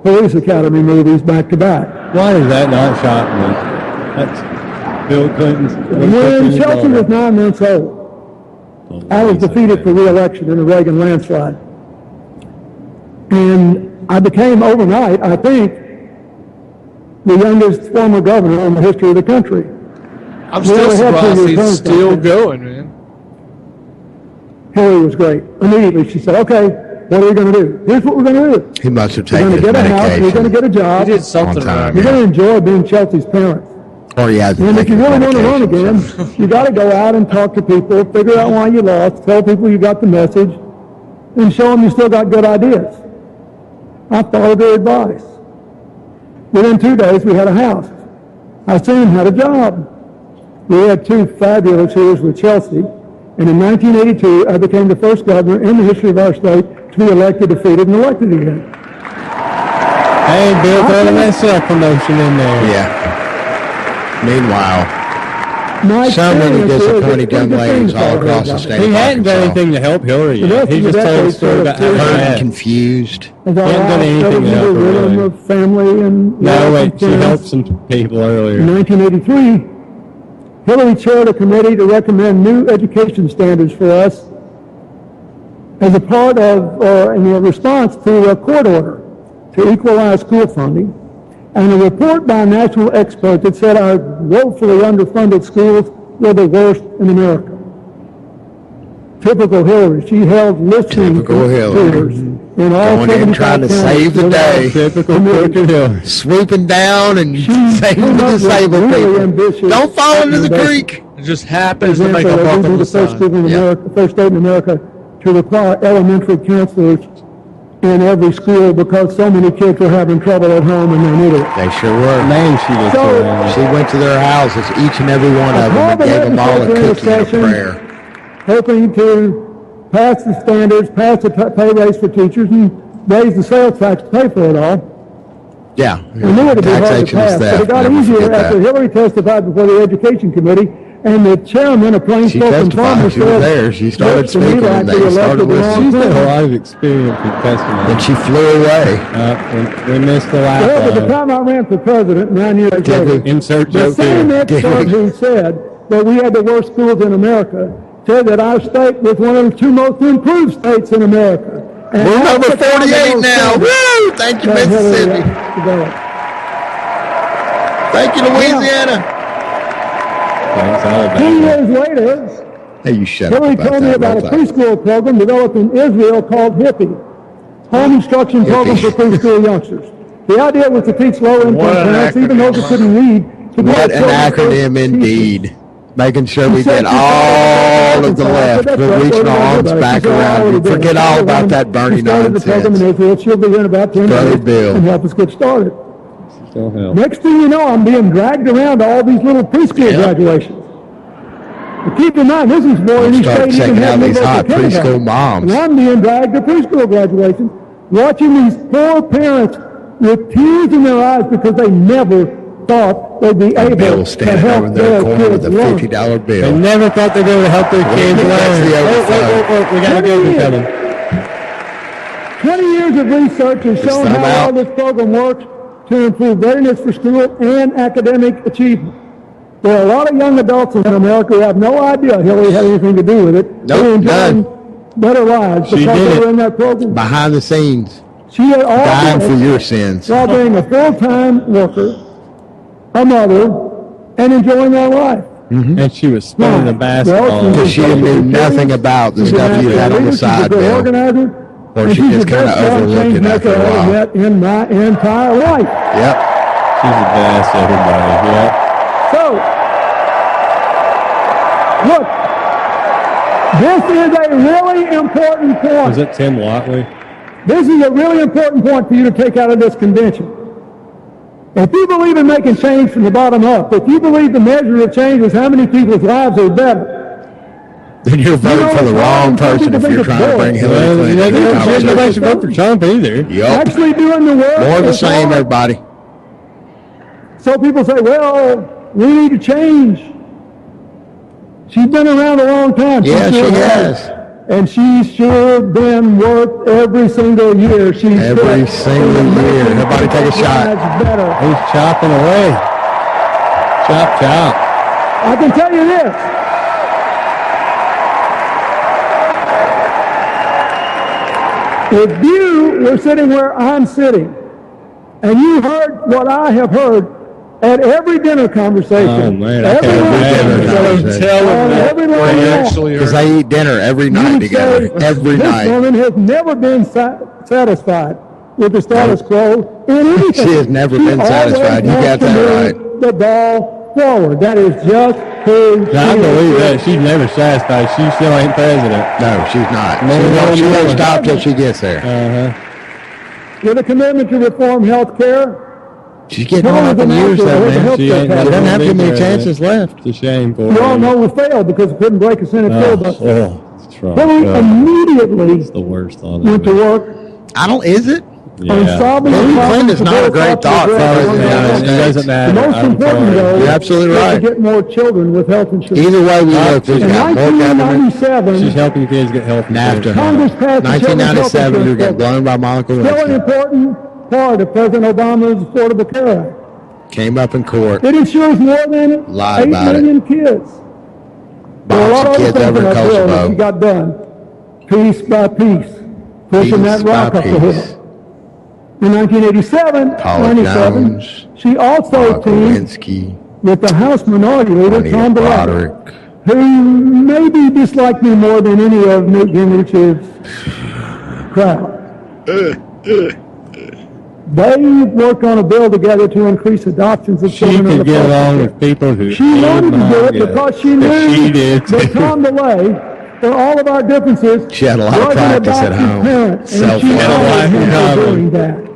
Police Academy movies back to back. Why is that not shocking me? That's Bill Clinton's... When Chelsea was 9 months old, I was defeated for re-election in the Reagan landslide. And I became overnight, I think, the youngest former governor in the history of the country. I'm still surprised he's still going, man. Hillary was great. Immediately she said, okay, what are we going to do? Here's what we're going to do. He must have We're taken going to his get a house. medication. We're going to get a job. He did something right. You're going to enjoy being Chelsea's parent. Or he hasn't And if you taken really his want to run medication. again, you got to go out and talk to people, figure out why you lost, tell people you got the message, and show them you still got good ideas. I followed their advice. Within 2 days, we had a house. I soon had a job. We had 2 fabulous years with Chelsea, and in 1982, I became the first governor in the history of our state to be elected, defeated, and elected again. Hey, Bill, throwing that self-promotion in there. Yeah. Meanwhile, My so many experience is disappointed that young three ladies things all about across the Reagan. state He of hadn't done Arkansas. anything to help Hillary The yet. rest He of the just told a decades story sort about of how turned Hurt and bad. confused. As He hadn't our done lives anything settled to into help a her, rhythm really. of family and No, love wait, and she friends. helped some people earlier. In 1983, Hillary chaired a committee to recommend new education standards for us as a part of, or in a response to a court order to equalize school funding, and a report by a national expert that said our woefully underfunded schools were the worst in America. Typical Hillary. She held listening Typical Hillary. tours in all Going in 75 trying to counties save the with our day. Typical committee. Crooked Hillary. Swooping down and She saving came the up with disabled really people. ambitious Don't fall into the recommendations. creek. It just happens to For make a example, buck we on were the the first side. school in America, first state in America to require elementary counselors in every school because so many kids were having trouble at home and they needed it. They sure were. Man, she did So- so. She went to their houses, each and every one of them, and gave them all a cookie and a prayer. Hoping to pass the standards, pass the pay raise for teachers, and raise the sales tax to pay for it all. Yeah. I knew it would be hard to Taxation is pass, but theft. it got Never easier forget after that. Hillary testified before the Education Committee, and the chairman of Plain She Spoken testified. Farmers She was said, there. She started "Looks to me speaking, like and we they started elected the wrong listening. She's got a person." lot of experience with testimony. Then she flew away. We missed the Well, by the lifeline. time I ran for president 9 years later, Insert the joke same here. expert who said that we had the worst schools in America said that our state was one of the 2 most improved states in America. And We're that's number the kind of 48 those now. standards Woo! Thank you, that Hillary Mississippi. developed. Thank you, Louisiana. Thanks, 2 Alabama. years later, Hey, you shut Hillary up about told me that. about a real fast. preschool program developed in Israel called HIPPY, Home Instruction Program for Preschool Youngsters. The idea was to teach low-income What an parents, even those that couldn't read, to What get an children acronym first indeed. Making sure we She said get she all of the started left. that's We're right, reaching what our do I do arms about it? back She said, "I around. already did." Forget She all started about one- that Bernie she started the program in nonsense. Israel. She'll be here in about 10 Brother days Bill. and help us get started. Still help. Next thing you know, I'm being dragged around to all these little preschool graduations. But keep in mind, this is more any Start state you can checking have out these midway hot to kindergarten. preschool moms. And I'm being dragged to preschool graduations, watching these poor parents with tears in their eyes because they never thought they'd be able Bill to standing help over in their their corner with kids a learn. $50 They bill. never thought they'd be able to help their kids That's learn. the overflow. Wait, we got to go to them. 20 years of research has shown thumb how all out. this program works to improve readiness for school and academic achievement. There are a lot of young adults in America who have no idea Hillary had anything to do with it. Nope, They're enjoying none. better lives She because did they it. were in that program. Behind the scenes. She had all Dying this for your sins. while being a full-time worker, a mother, and enjoying their life. And she was spinning the Well, basketball. she's Because she knew nothing about the She's an stuff you had on the athlete, she's a side, good Bill. organizer, Or and she she's just the kinda best job overlooked change it maker after a I've ever while. met in my entire life. Yep. She's the best, everybody. Yeah. So, look, This is a really important point. Is it Tim Watley? This is a really important point for you to take out of this convention. If you believe in making change from the bottom up, if you believe the measure of change is how many people's lives are better, then you're voting for the wrong person if you're trying to bring Hillary Clinton into the conversation. Nobody should vote for Trump either. Yep. Actually doing the work. More of the same, everybody. So people say, well, we need to change. She's been around a long time. Yeah, she has. And she's sure been worked every single year. She's every single year. Everybody take a shot. Better. He's chopping away. Chop, chop. I can tell you this. If you were sitting where I'm sitting, and you heard what I have heard at every dinner conversation, oh, man, because I eat dinner every night together. Every night. This woman has never been satisfied with the status quo in anything. She has never been satisfied. You got that right. The ball forward. That is just who. I believe that. She's never satisfied. She still ain't president. No, she's not. She won't stop till she gets there. With a commitment to reform health care. She's getting on up in years, though, man. She doesn't have too many chances left. It's a shame for her. We all know we failed because we couldn't break a Senate filibuster. That's right. Hillary immediately the worst thought went to work. Is it? On solving Hillary Clinton is not a great thought for It doesn't matter. The most important, though, you're absolutely is right. to get more children with health insurance. Either way we look, we've got more government. She's helping kids get health insurance. Congress passed 1997, we were getting blown by Monica Lewinsky. Still an important part of President Obama's Affordable Care Act. Came up in court. It insures more than 8 million kids. There are a lot of other things in that bill that she got done, piece by piece, pushing that rock up the hill. In 1987, she also teamed with the House Minority Leader, Tom Broderick, who maybe disliked me more than any of Newt Gingrich's crowd. They worked on a bill together to increase adoptions of children. She could get along with people who she wanted to do it because she knew that Tom DeLay, for all of our differences, she had a lot of practice at home. And she always doing that.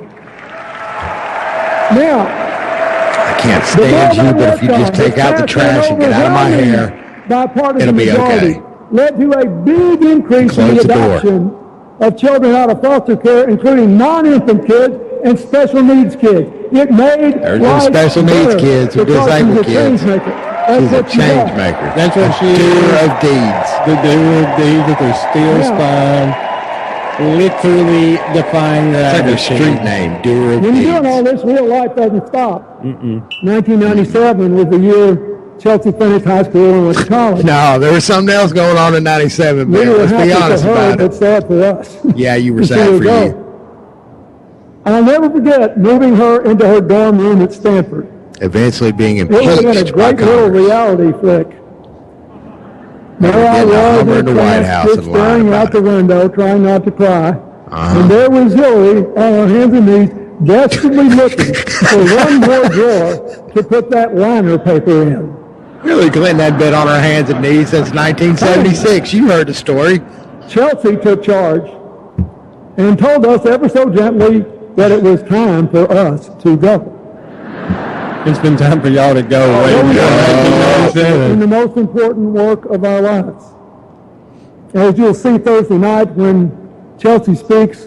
Now, I can't stand you, but if you just take out the trash and get out of my hair, it'll be okay. Led to a big increase in the adoption of children out of foster care, including non-infant kids and special needs kids. It made life special needs kids or disabled kids. She's a change maker. That's what she is. Doer of deeds. The doer of deeds with her steel spine. Literally defying that. It's like a street name, doer of deeds. When you're doing all this, real life doesn't stop. 1997 was the year Chelsea finished high school and went to college. No, there was something else going on in 97, but let's be honest about it. It's sad for us. Yeah, you were sad for you. I'll never forget moving her into her dorm room at Stanford. Eventually being impeached by Congress. It was a great little reality flick. There I was in the White House staring out the window, trying not to cry. And there was Hillary on her hands and knees, desperately looking for one more drawer to put that liner paper in. Hillary Clinton had been on her hands and knees since 1976. You heard the story. Chelsea took charge and told us ever so gently that it was time for us to go. It's been time for y'all to go away. In the most important work of our lives. As you'll see Thursday night when Chelsea speaks,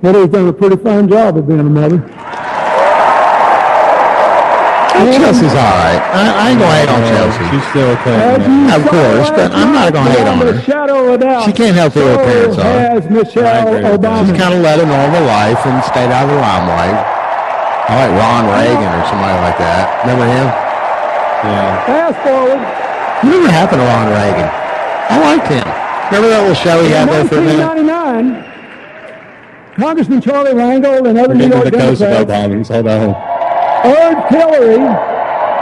Hillary's done a pretty fine job of being a mother. Chelsea's all right. I ain't going to hate on Chelsea. She's still okay. Of course, but I'm not going to hate on her. She can't help who her parents are. She's kind of led a normal life and stayed out of the limelight. I like Ron Reagan or somebody like that. Remember him? Yeah. Fast forward. Whatever happened to Ron Reagan? I liked him. Remember that little show he had there for a minute? In 1999, Congressman Charlie Rangel and other New York Democrats hold on. urged Hillary.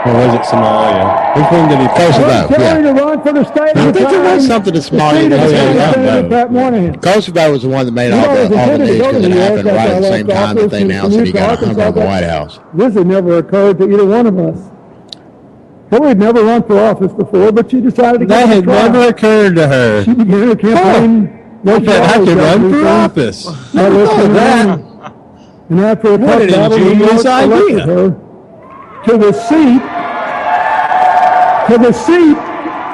Or was it Somalia? Which one did he Kosovo, Hillary to run for the state. I think there was something to Somalia. Kosovo was the one that made all the news because it happened right at the same time that they announced that he got a Hummer in the White House. This had never occurred to either one of us. Hillary had never run for office before, but she decided to go That had never occurred to her. She began her campaign. I could run for office. Never thought of that. And after a What an tough battle, ingenious idea. her to the seat.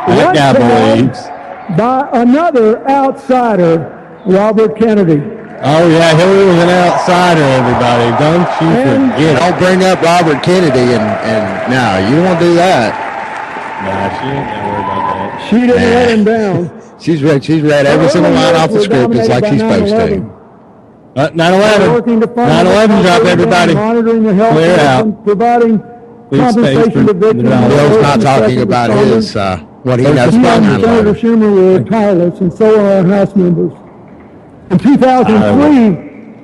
That guy believes. By another outsider, Robert Kennedy. Oh, yeah, Hillary was an outsider, everybody. Don't you forget it. I'll bring up Robert Kennedy, and no, you don't want to do that. Nah, she ain't got to worry about that. She didn't let him down. She's read every single line off the script just like she's supposed to. 9/11. 9/11 drop, everybody. Monitoring the health Clear out. providing compensation to victims. Bill's not talking about his, what he knows about Senator 9/11. Schumer were tireless, and so are our House members. In 2003,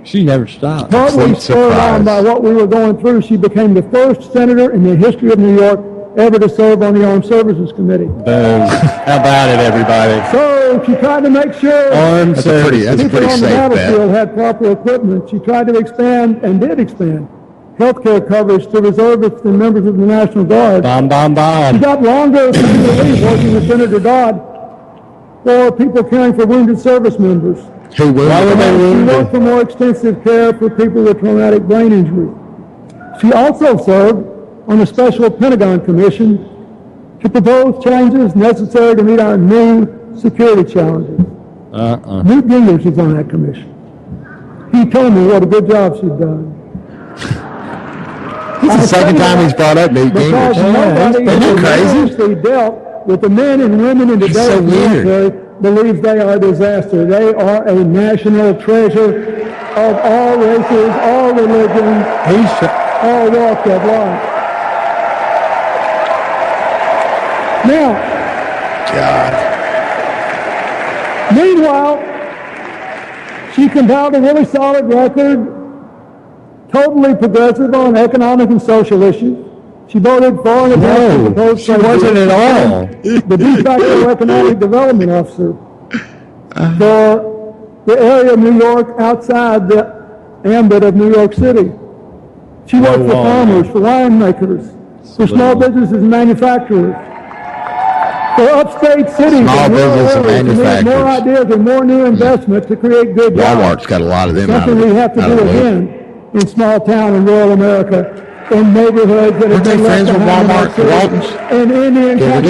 she never stopped. partly spurred on by what we were going through, she became the first senator in the history of New York ever to serve on the Armed Services Committee. Boom. How about it, everybody? So she tried to make sure Armed Services. people on the battlefield had proper equipment. She tried to expand, and did expand, healthcare coverage to reservists and members of the National Guard. Bomb. She got longer leave working with Senator Dodd for people caring for wounded service members. Who wounded? She worked for more extensive care for people with traumatic brain injury. She also served on the Special Pentagon Commission to propose changes necessary to meet our new security challenges. Newt Gingrich is on that commission. He told me what a good job she'd done. This is the second time he's brought up Newt Gingrich. Nobody Isn't who that crazy? seriously dealt with the men and women in today's so weird. military believes they are a disaster. They are a national treasure of all races, all religions, all walks of life. Now, meanwhile, she compiled a really solid record, totally progressive on economic and social issues. She voted for and against the proposed she wasn't at all. the de facto economic development officer for the area of New York outside the ambit of New York City. She worked for farmers, for winemakers, for small businesses and manufacturers, for upstate cities, Small business and to need more manufacturers. ideas and more new investment to create good jobs. Walmart's got a lot of them out of Something we have to out do of the loop. again in small town and rural America, in neighborhoods that have Aren't they been left friends with behind in our Walmart, the cities, Waltons? in Indian country.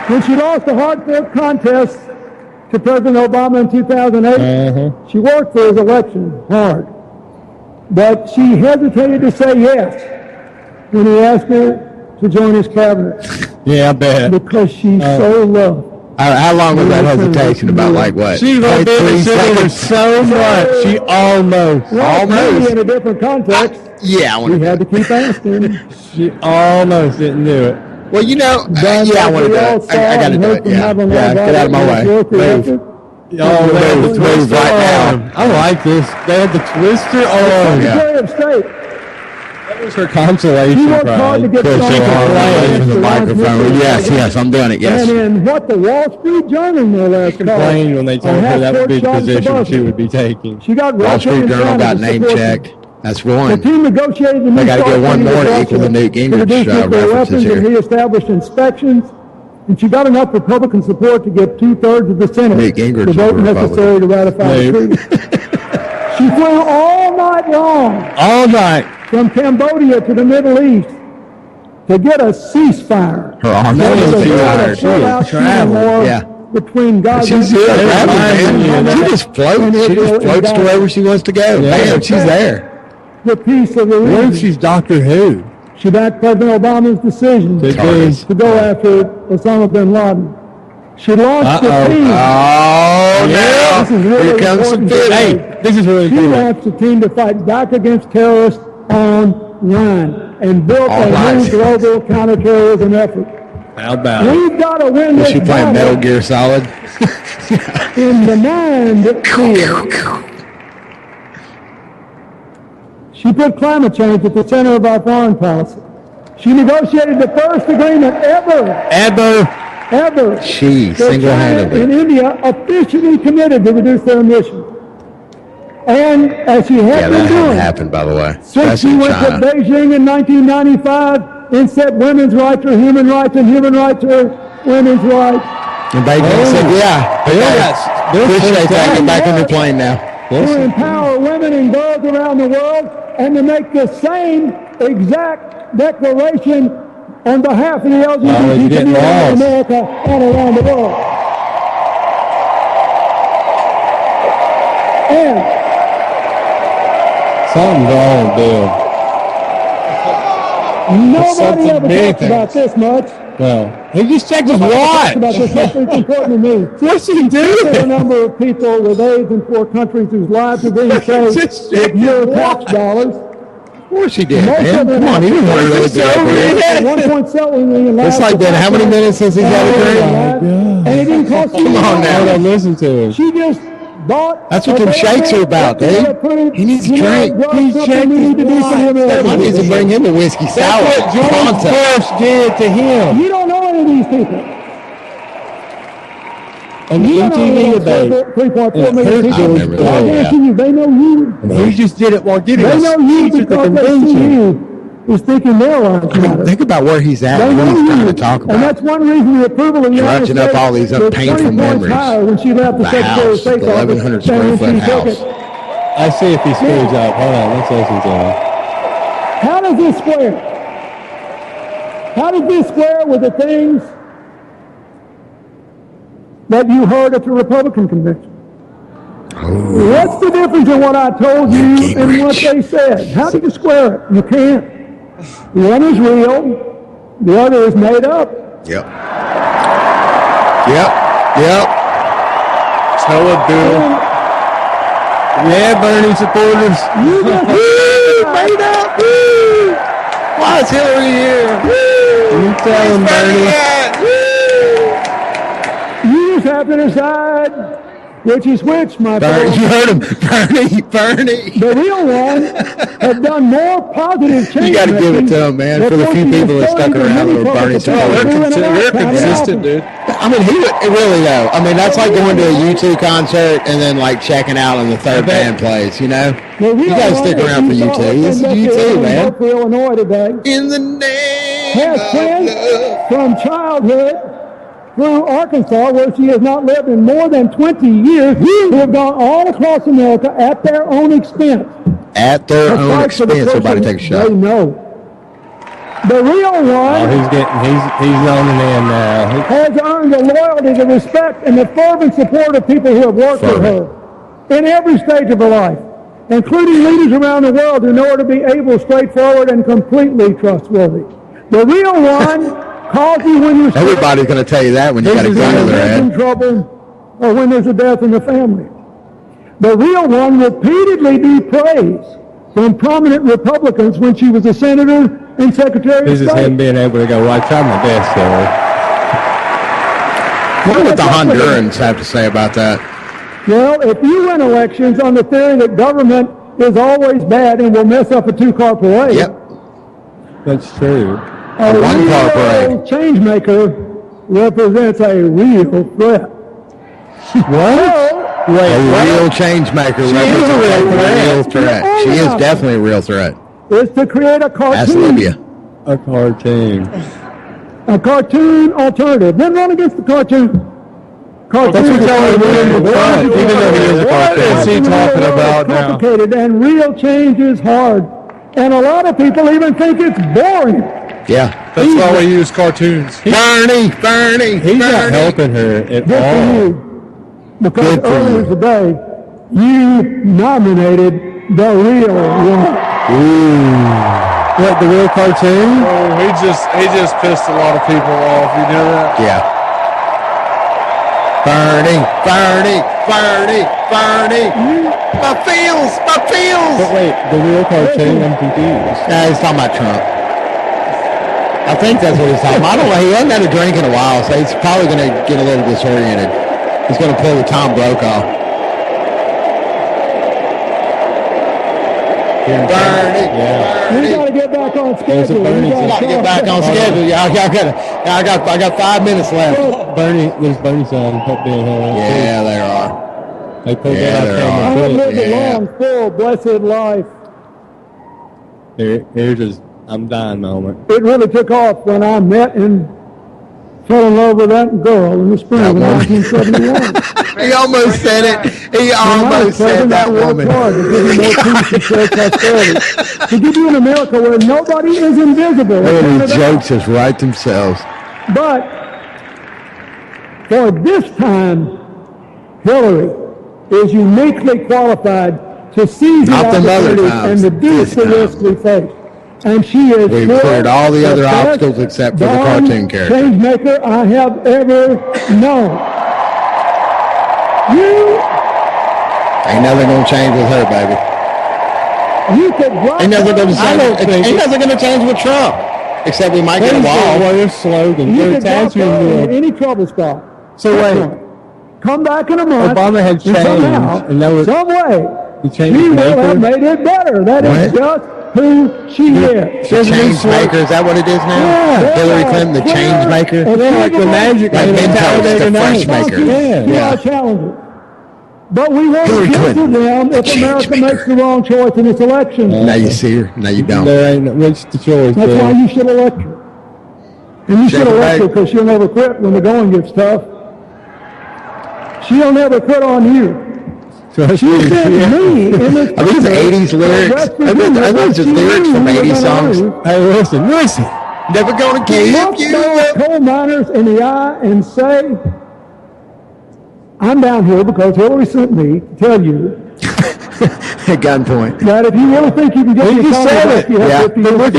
When she lost the hard-fought contest to President Obama in 2008, she worked for his election hard. But she hesitated to say yes when he asked her to join his cabinet. Yeah, I bet. Because she so loved. How long was that hesitation? About like what? She loved being senator so much. She almost. Maybe in a different context. Yeah, I want we had to keep asking. She almost didn't do it. Well, you know, yeah, I want to do it. I got to do it. Yeah, get out of my way. Move. Move right now. I like this. They had the twister arm. Secretary of State. That was her consolation She worked hard to get Push started her arm away from the with microphone. Yes, I'm doing it. Yes. And in what the Wall Street Journal no less Complained when they told her that would be the position she would be taking. She got Wall Street Russian Journal got and name support. checked. That's The one. team negotiated the new They got to get START one treaty more with to equal the Russia Newt to Gingrich reduce nuclear references weapons and here. reestablished inspections. And she got enough Republican support to get 2/3 of the Senate Newt Gingrich to is vote a necessary to ratify the treaty. She flew all night long All night. from Cambodia to the Middle East to get a ceasefire. Her arm There was a is full-out shooting war Yeah. between Gaza She's here. She just floats. She just floats to wherever she wants to go. Bam, she's there. the peace of the What if region. she's Doctor Who? She backed President Obama's decision to go after Osama bin Laden. She launched a team. Oh, now. This is really Here comes some important. fish. Hey, this is really She cool. launched a team to fight back against terrorists online and built a Online. new global counterterrorism effort. How about it? We've got to win Was this she playing battle Metal Gear Solid? in the mind field. She put climate change at the center of our foreign policy. She negotiated the first agreement ever. She, that China single-handedly. and India officially committed to reduce their emissions. And as she has been doing, happened, by the way. Since she went to Beijing in 1995 and said women's rights are human rights and human rights are women's rights. And Beijing said, appreciate that. Get back on your plane now. To empower women and girls around the world and to make the same exact declaration on behalf of the LGBT community in America and around the world. And something's wrong, Bill. Nobody ever talks about this much. Well, he just checked his watch. About this much, it's important to me. What's he doing? There are a number of people with AIDS in poor countries whose lives are being saved with your tax dollars. Of course he did, man. Come on, he didn't want to really do it. $1.7 million. It's like that. How many minutes since he's had a drink? And it didn't cost you. Come on now. Don't listen to him. She just bought. That's what them shakes are about, dude. He needs a drink. He's checking his watch. I need to bring him a whiskey sour. That's what George Bush did to him. You don't know any of these people. And the MTV debate. 3.4 million people. I guarantee you, they know you. And he just did it while getting They know you speech at the because they see convention. you is thinking their lives matter. Think about where he's at They and know what he's trying you. to talk And about. that's one reason the approval of the United Trudging up States all these was painful 20 points memories. higher when she left the The Secretary of house, State's the office 1,100 than when square she foot took house. it. I see if he screws up. Hold on, let's listen to him. How does this square? How does this square with the things that you heard at the Republican convention? What's the difference in what I told you and what they said? How do you square it? You can't. One is real, the other is made up. Yep. Tell it, Bill. Yeah, Bernie supporters. You just Made up. Woo! Why is Hillary here? Woo! You tell him, Bernie. You just have to decide which is which, my friend. You heard him. Bernie. The real one has done more positive change. You got to give it to him, man, for the few people that stuck around that were Bernie supporters. They're consistent, dude. I mean, really though. I mean, that's like going to a U2 concert and then like checking out when the third band plays. You know, you got to stick around for U2. This is U2, man. For Illinois today, In the name has friends from childhood through Arkansas, where she has not lived in more than 20 years, who have gone all across America at their own expense. At their own expense, everybody take a shot. They know. The real one He's zoning in now. has earned the loyalty, the respect, and the fervent support of people who have worked with her in every stage of her life, including leaders around the world who know her to be able, straightforward, and completely trustworthy. The real one calls you when you're sick, Everybody's going to tell you that when you got a gun to their in head. trouble, or when there's a death in the family. The real one repeatedly be praised from prominent Republicans when she was a senator and secretary This of is state. him being able to go, well, I tried my best, sir. I wonder what the Hondurans have to say about that. Well, if you win elections on the theory that government is always bad and will mess up a two-car parade, Yep. That's true. a one-car real parade. change maker represents a real threat. What? A real change maker represents a real threat. She is definitely a real threat. Is to create a cartoon. That's Libya. A cartoon. A cartoon alternative. Then run against the cartoon. Cartoon. That's what y'all are doing in the front, even though he is a cartoon. What's he talking about now? Complicated, and real change is hard. And a lot of people even think it's boring. Yeah. That's why we use cartoons. Bernie. He's not helping her at Good for all. you. Because Good for earlier you. today, you nominated the real one. What, the real cartoon? Oh, he just pissed a lot of people off. You know that? Yeah. Bernie. My feels. But wait, the real cartoon? I'm confused. Nah, he's talking about Trump. I think that's what he's talking about. I don't know. He hasn't had a drink in a while, so he's probably going to get a little disoriented. He's going to pull the Tom Brokaw. Bernie. You got to get back on There's a schedule. Bernie You song. Got to get back on schedule. Yeah, I got 5 minutes left. There's Bernie song up being held. Yeah, there are. They pulled Yeah, out they're camera. I have lived a Yeah. long, full, blessed life. Here's his I'm dying moment. It really took off when I met and fell in love with that girl in the spring of 1971. He almost said it. He almost said that woman. Hard to give you more peace and shared prosperity. To give you an America where nobody is invisible. The jokes just write themselves. But for this time, Hillary is uniquely qualified to seize the Not them other opportunities times, and reduce the this time. risk we face. And she is We've cleared all the other obstacles except for the cartoon character. Change maker I have ever known. You Ain't nothing gonna change with her, baby. You could drop Ain't nothing gonna change. Ain't nothing gonna change with Trump, except we might get a wall. Well, their slogan. You They're could drop attaching her in to any trouble spot. So wait. Come back in a month. Obama had changed, Somehow, and that was some way, he changed she his will maker. have made it better. That is just who she is. The change maker, is that what it is now? Yeah. Hillary Clinton, the change maker? Yeah, like the magic Like man, Mentos, the fresh Sponsors maker. to Yeah. our challenges. But we won't Hillary cancel Clinton, them if change America maker. makes the wrong choice in this election. Now you see her, now you don't. There ain't what's the choice. That's there? why you should elect her. And you should Shake her elect her back. because she'll never quit when the going gets tough. She'll never quit on you. She sent me in this Are these 80s lyrics? Are those just lyrics from 80s songs? Hey, listen. Never gonna give Look you those up. coal miners in the eye and say, I'm down here because Hillary sent me to tell you At gunpoint. that if you really think you can get the just economy said back, it. you have Yeah. to look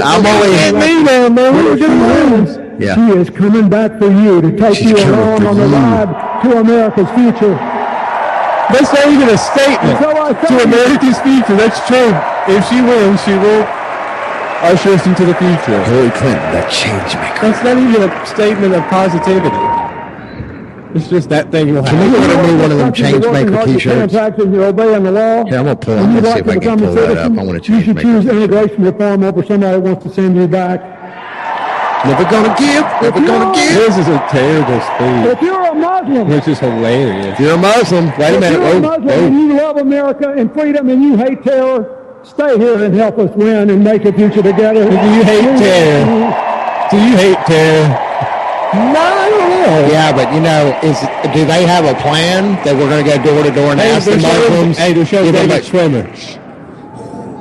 I'm only. Yeah. She is coming back for you to take She's you coming along for on the you. ride to America's future. That's not even a statement So I to tell you- America's future. That's true. If she wins, she will usher us into the future. Hillary Clinton, the change maker. That's not even a statement of positivity. It's just that thing will Can we happen. order me one of them change maker You're t-shirts? taxes, you're obeying the law. Here, I'm gonna pull and up you'd and see like if I to can become a pull that up. citizen, I want to you change should choose maker. immigration reform over somebody who wants to send you back. Never gonna give. Never gonna give. This is a terrible speech, If you're a Muslim, which is hilarious. If you're a Muslim, wait a if minute. you're a Muslim and you love America and freedom and you hate terror, stay here and help us win and make a future together. Do you hate terror? Do you hate terror? No, I don't know. Yeah, but do they have a plan that we're going to go door to door and ask the Muslims? Hey, they're showing give them David Schwimmer.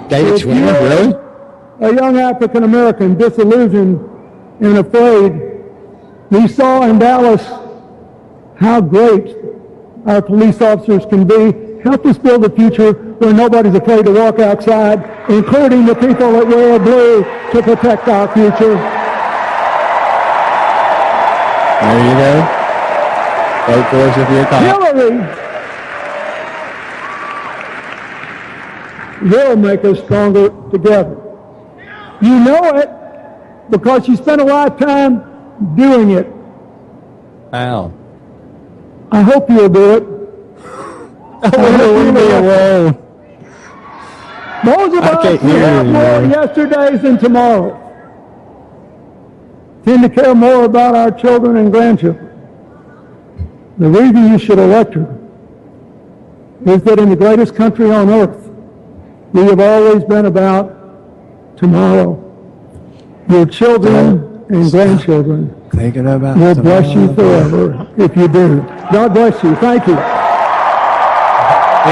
David If Schwimmer, you're really? a young African American disillusioned and afraid, we saw in Dallas how great our police officers can be. Help us build a future where nobody's afraid to walk outside, including the people that wear blue to protect our future. There you go. Vote for us if you're a cop. Hillary will make us stronger together. You know it because you spent a lifetime doing it. Ow. I hope you'll do it. Leave me alone. Those of I us can't who hear have you more anymore. yesterdays than tomorrows tend to care more about our children and grandchildren. The reason you should elect her is that in the greatest country on earth, we have always been about tomorrow. Your children and grandchildren Thinking about will bless you forever if you do. God bless you. Thank you. He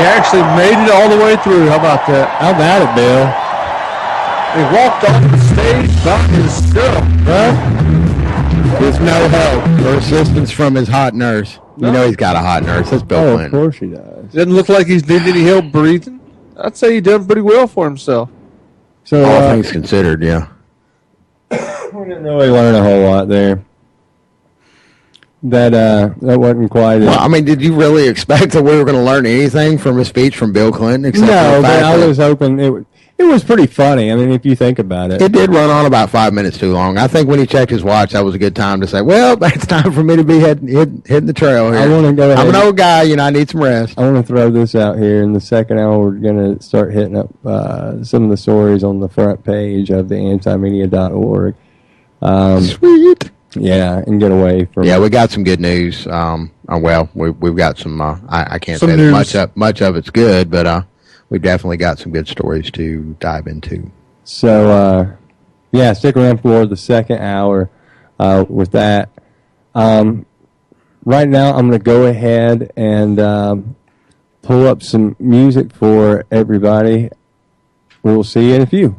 actually made it all the way through. How about that? How about it, Bill? He walked off the stage by himself, huh? There's no help or assistance from his hot nurse. You know he's got a hot nurse. That's Bill Oh, of Clinton. course he does. Doesn't look like he's needing any help breathing. I'd say he done pretty well for himself. So All things considered, yeah. we didn't really learn a whole lot there. That wasn't quite. Well, I mean, did you really expect that we were going to learn anything from a speech from Bill Clinton? Except for No, the but fact I that was hoping it was pretty funny. I mean, if you think about it. it did run on about 5 minutes too long. I think when he checked his watch, that was a good time to say, "Well, it's time for me to be hitting the trail here." I want to go ahead. I'm an old guy, I need some rest. I want to throw this out here. In the second hour, we're going to start hitting up some of the stories on the front page of the antimedia.org. Sweet. Yeah, and get away from. Yeah, we got some good news. Well, we've got some. I can't Some say news. that much of it's good, but we've definitely got some good stories to dive into. So, yeah, stick around for the second hour with that. Right now, I'm going to go ahead and pull up some music for everybody. We'll see you in a few.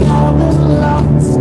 All the lost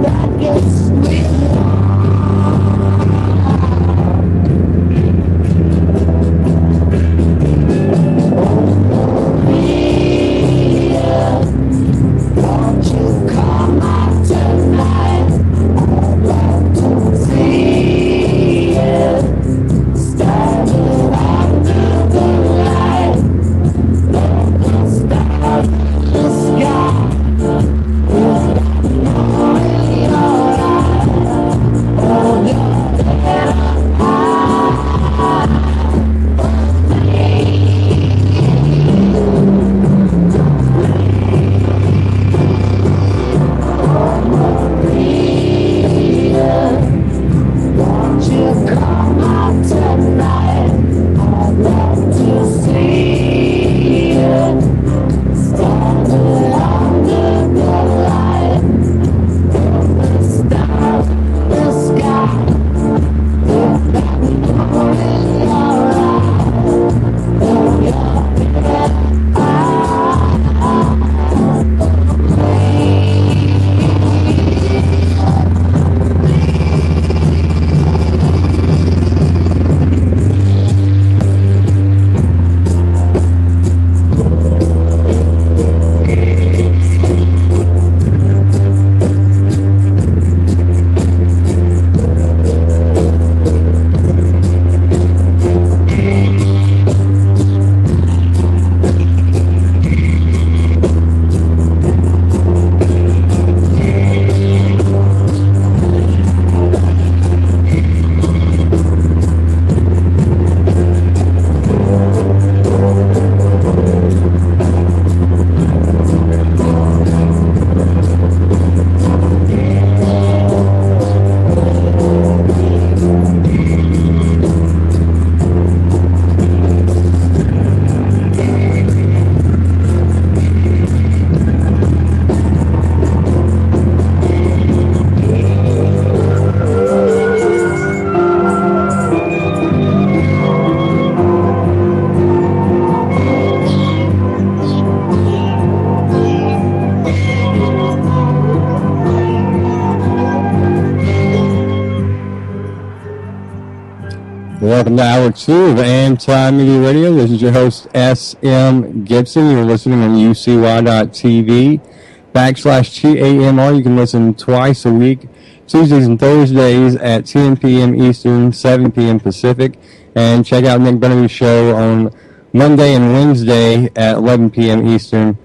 welcome to Hour 2 of Anti-Media Radio. This is your host, S.M. Gibson. You're listening on UCY.TV/TAMR. You can listen twice a week, Tuesdays and Thursdays at 10 p.m. Eastern, 7 p.m. Pacific. And check out Nick Burnaby's show on Monday and Wednesday at 11 p.m. Eastern,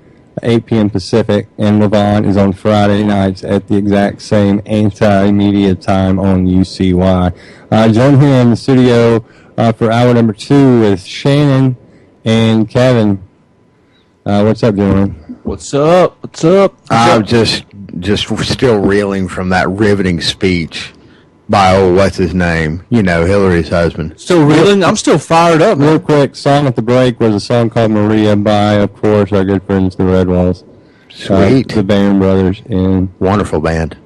8 p.m. Pacific. And Levon is on Friday nights at the exact same anti-media time on UCY. Join here in the studio for hour number 2 with Shannon and Kevin. What's up, gentlemen? What's up? I'm just still reeling from that riveting speech by what's his name? Hillary's husband. Still reeling? I'm still fired up, man. Real quick, song at the break was a song called Maria by, of course, our good friends, the Redwalls. Sweet. The Barron Brothers in wonderful band.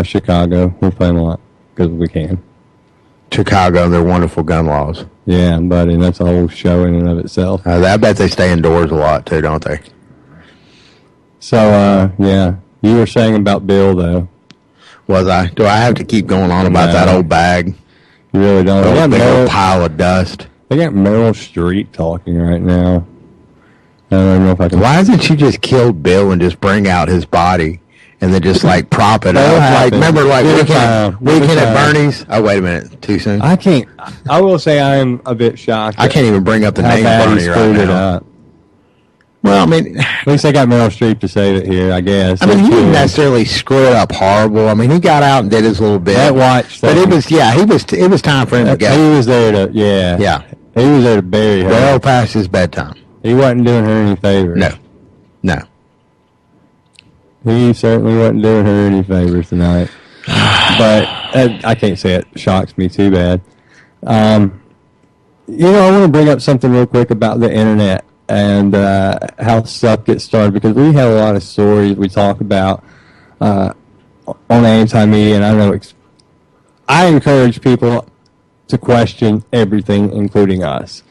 Chicago. We play them a lot because we can. Chicago and their wonderful gun laws. Yeah, buddy, that's a whole show in and of itself. I bet they stay indoors a lot too, don't they? So, yeah, you were saying about Bill, though. Was I? Do I have to keep going on about that old bag? You really don't. That big old pile of dust. They got Meryl Streep talking right now. I don't know if I can. Why hasn't she just killed Bill and just bring out his body and then just prop it up? Like, remember, Weekend at Bernie's? Oh, wait a minute. Too soon? I can't. I will say I am a bit shocked. I can't even bring up the name Bernie right now. Well, I mean, at least they got Meryl Streep to save it here, I guess. I mean, he didn't necessarily screw it up horrible. I mean, he got out and did his little bit. That watch, but it was time for him to go. He was there to, he was there to bury her. Well past his bedtime. He wasn't doing her any favors. No. He certainly wasn't doing her any favors tonight. But I can't say it shocks me too bad. I want to bring up something real quick about the internet and how stuff gets started, because we have a lot of stories we talk about on anti-media, and I know I encourage people to question everything, including us.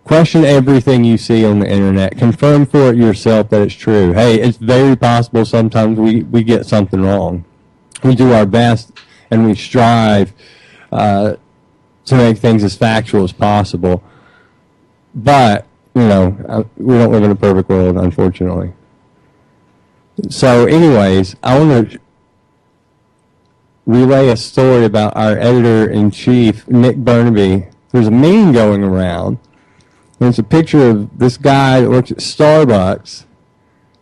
Question everything you see on the internet. Confirm for it yourself that it's true. Hey, it's very possible sometimes we get something wrong. We do our best, and we strive to make things as factual as possible. But we don't live in a perfect world, unfortunately. So anyways, I want to relay a story about our editor-in-chief, Nick Burnaby. There's a meme going around. There's a picture of this guy that works at Starbucks,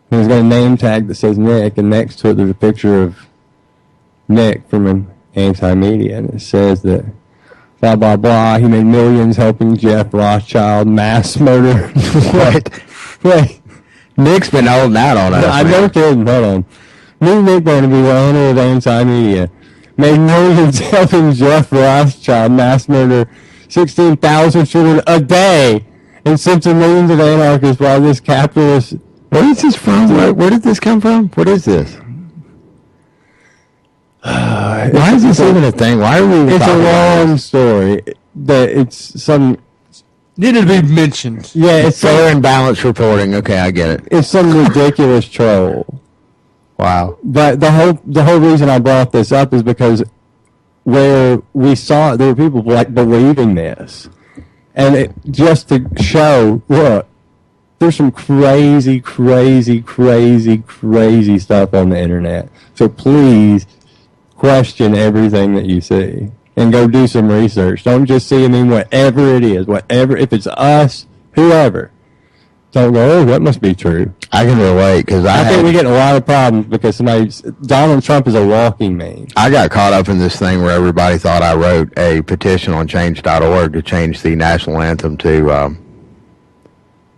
and he's got a name tag that says Nick, and next to it there's a picture of Nick from an anti-media, and it says that blah, blah, blah. He made millions helping Jeff Rothschild mass murder. Wait. Nick's been holding out on us. I'm no kidding. Hold on. Me and Nick Burnaby were owner of anti-media. Made millions helping Jeff Rothschild mass murder 16,000 children a day and sent to millions of anarchists while this capitalist... Where is this from? Where did this come from? What is this? Why is this even a thing? Why are we? It's a long story. It's some needed to be mentioned. Yeah, it's fair and balanced reporting. Okay, I get it. It's some ridiculous troll. Wow. But the whole reason I brought this up is because where we saw it, there were people believing this, and just to show, look, there's some crazy stuff on the internet. So please question everything that you see and go do some research. Don't just see whatever it is, if it's us, whoever. Don't go, oh, that must be true. I can relate because I think we get a lot of problems because Donald Trump is a walking meme. I got caught up in this thing where everybody thought I wrote a petition on change.org to change the national anthem to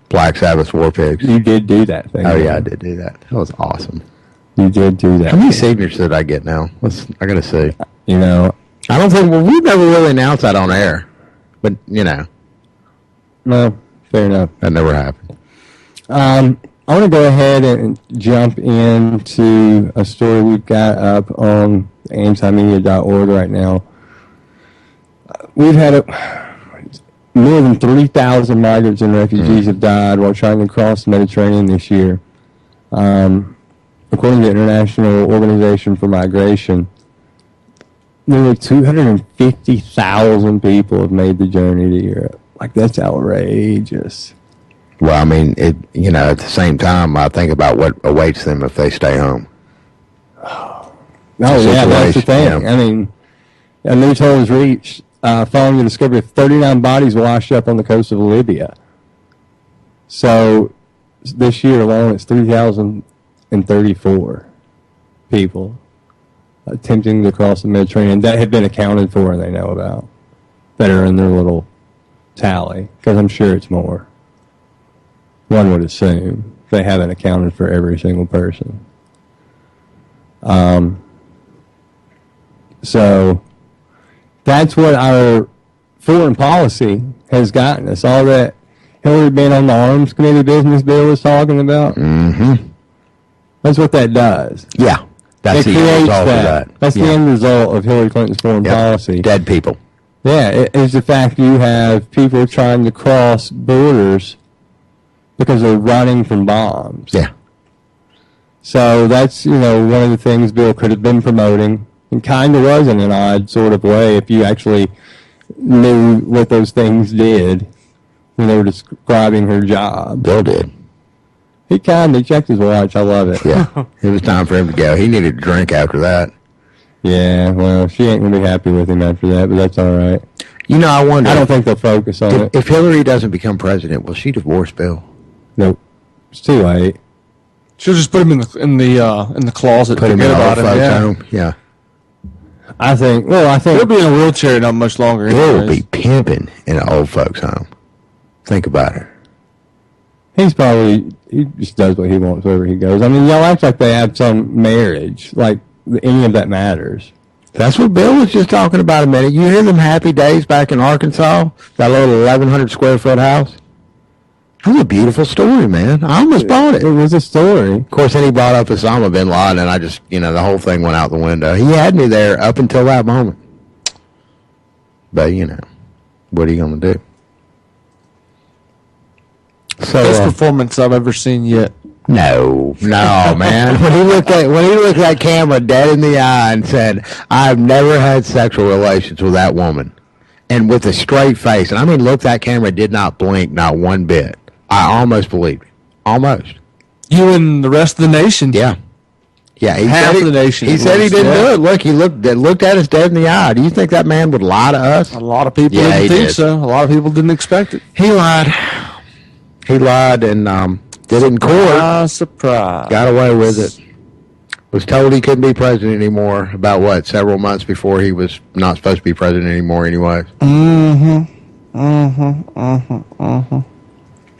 Black Sabbath's War Pigs. You did do that thing. Oh, yeah, I did do that. That was awesome. You did do that. How many signatures did I get now? I got to see. I don't think, we've never really announced that on air. But, No, fair enough. That never happened. I want to go ahead and jump into a story we've got up on antimedia.org right now. We've had more than 3,000 migrants and refugees have died while trying to cross the Mediterranean this year. According to the International Organization for Migration, nearly 250,000 people have made the journey to Europe. Like, that's outrageous. Well, I mean, at the same time, I think about what awaits them if they stay home. Oh, yeah, that's the thing. Yeah. I mean, a new toll was reached following the discovery of 39 bodies washed up on the coast of Libya. So, this year alone, it's 3,034 people attempting to cross the Mediterranean that have been accounted for and they know about, that are in their little tally, because I'm sure it's more. One would assume they haven't accounted for every single person. So that's what our foreign policy has gotten us. All that Hillary being on the Arms Committee business bill was talking about. Mm-hmm. That's what that does. Yeah. That's the end result of that. That's the end result of Hillary Clinton's foreign policy. Dead people. Yeah, it is the fact you have people trying to cross borders because they're running from bombs. Yeah. So that's, one of the things Bill could have been promoting, and kind of was in an odd sort of way if you actually knew what those things did when they were describing her job. Bill did. He checked his watch. I love it. Yeah. It was time for him to go. He needed a drink after that. Yeah, well, she ain't going to be happy with him after that, but that's all right. I wonder. I don't think they'll focus on it. If Hillary doesn't become president, will she divorce Bill? Nope. It's too late. She'll just put him in the closet. Put him in a folks home. Yeah. I think he'll be in a wheelchair not much longer. He'll be pimping in an old folks home. Think about it. He just does what he wants wherever he goes. I mean, y'all act like they have some marriage, like any of that matters. That's what Bill was just talking about a minute. You hear them happy days back in Arkansas? That little 1,100 square foot house? That was a beautiful story, man. I almost bought it. It was a story. Of course, then he brought up Osama bin Laden, and I just, the whole thing went out the window. He had me there up until that moment. But, what are you going to do? So, best performance I've ever seen yet. No, man. When he looked at that camera dead in the eye and said, "I've never had sexual relations with that woman," and with a straight face, and I mean, look, that camera did not blink, not one bit. I almost believed it. Almost. You and the rest of the nation. Yeah. Yeah. Half of the nation. He said he didn't do it. Look, he looked at us dead in the eye. Do you think that man would lie to us? A lot of people didn't think so. A lot of people didn't expect it. He lied. He lied and did it in court. Surprise. Got away with it. Was told he couldn't be president anymore about several months before he was not supposed to be president anymore anyway.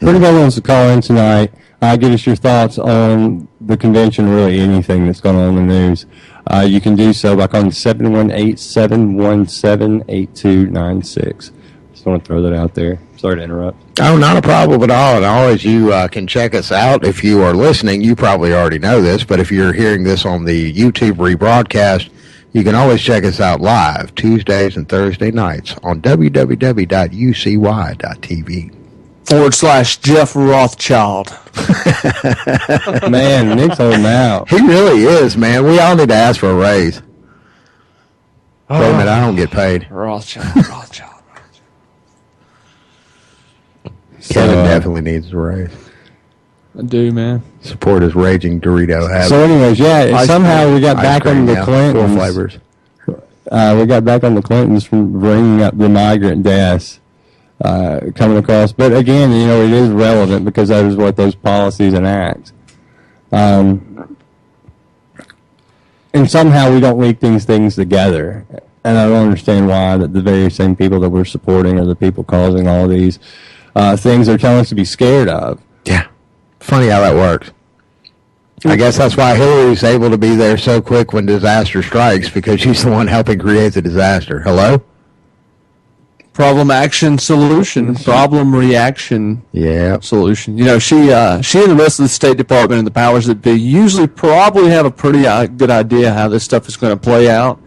Everybody wants to call in tonight. Give us your thoughts on the convention, really anything that's going on in the news. You can do so by calling 718-717-8296. Just want to throw that out there. Sorry to interrupt. Oh, not a problem at all. And always you can check us out. If you are listening, you probably already know this, but if you're hearing this on the YouTube rebroadcast, you can always check us out live Tuesdays and Thursday nights on www.ucy.tv/Jeff Rothschild. Man, Nick's holding out. He really is, man. We all need to ask for a raise. Wait a minute, I don't get paid. Rothschild. Kevin definitely needs a raise. I do, man. Support his raging Dorito habit. So anyways, somehow we got back on the Clintons. 4 flavors. We got back on the Clintons from bringing up the migrant deaths coming across. But again, it is relevant because that is what those policies enact. And somehow we don't link these things together. And I don't understand why that the very same people that we're supporting are the people causing all these things they're telling us to be scared of. Yeah. Funny how that works. I guess that's why Hillary's able to be there so quick when disaster strikes, because she's the one helping create the disaster. Hello? Problem, action, solution. Problem, reaction, solution. She and the rest of the State Department and the powers that be usually probably have a pretty good idea how this stuff is going to play out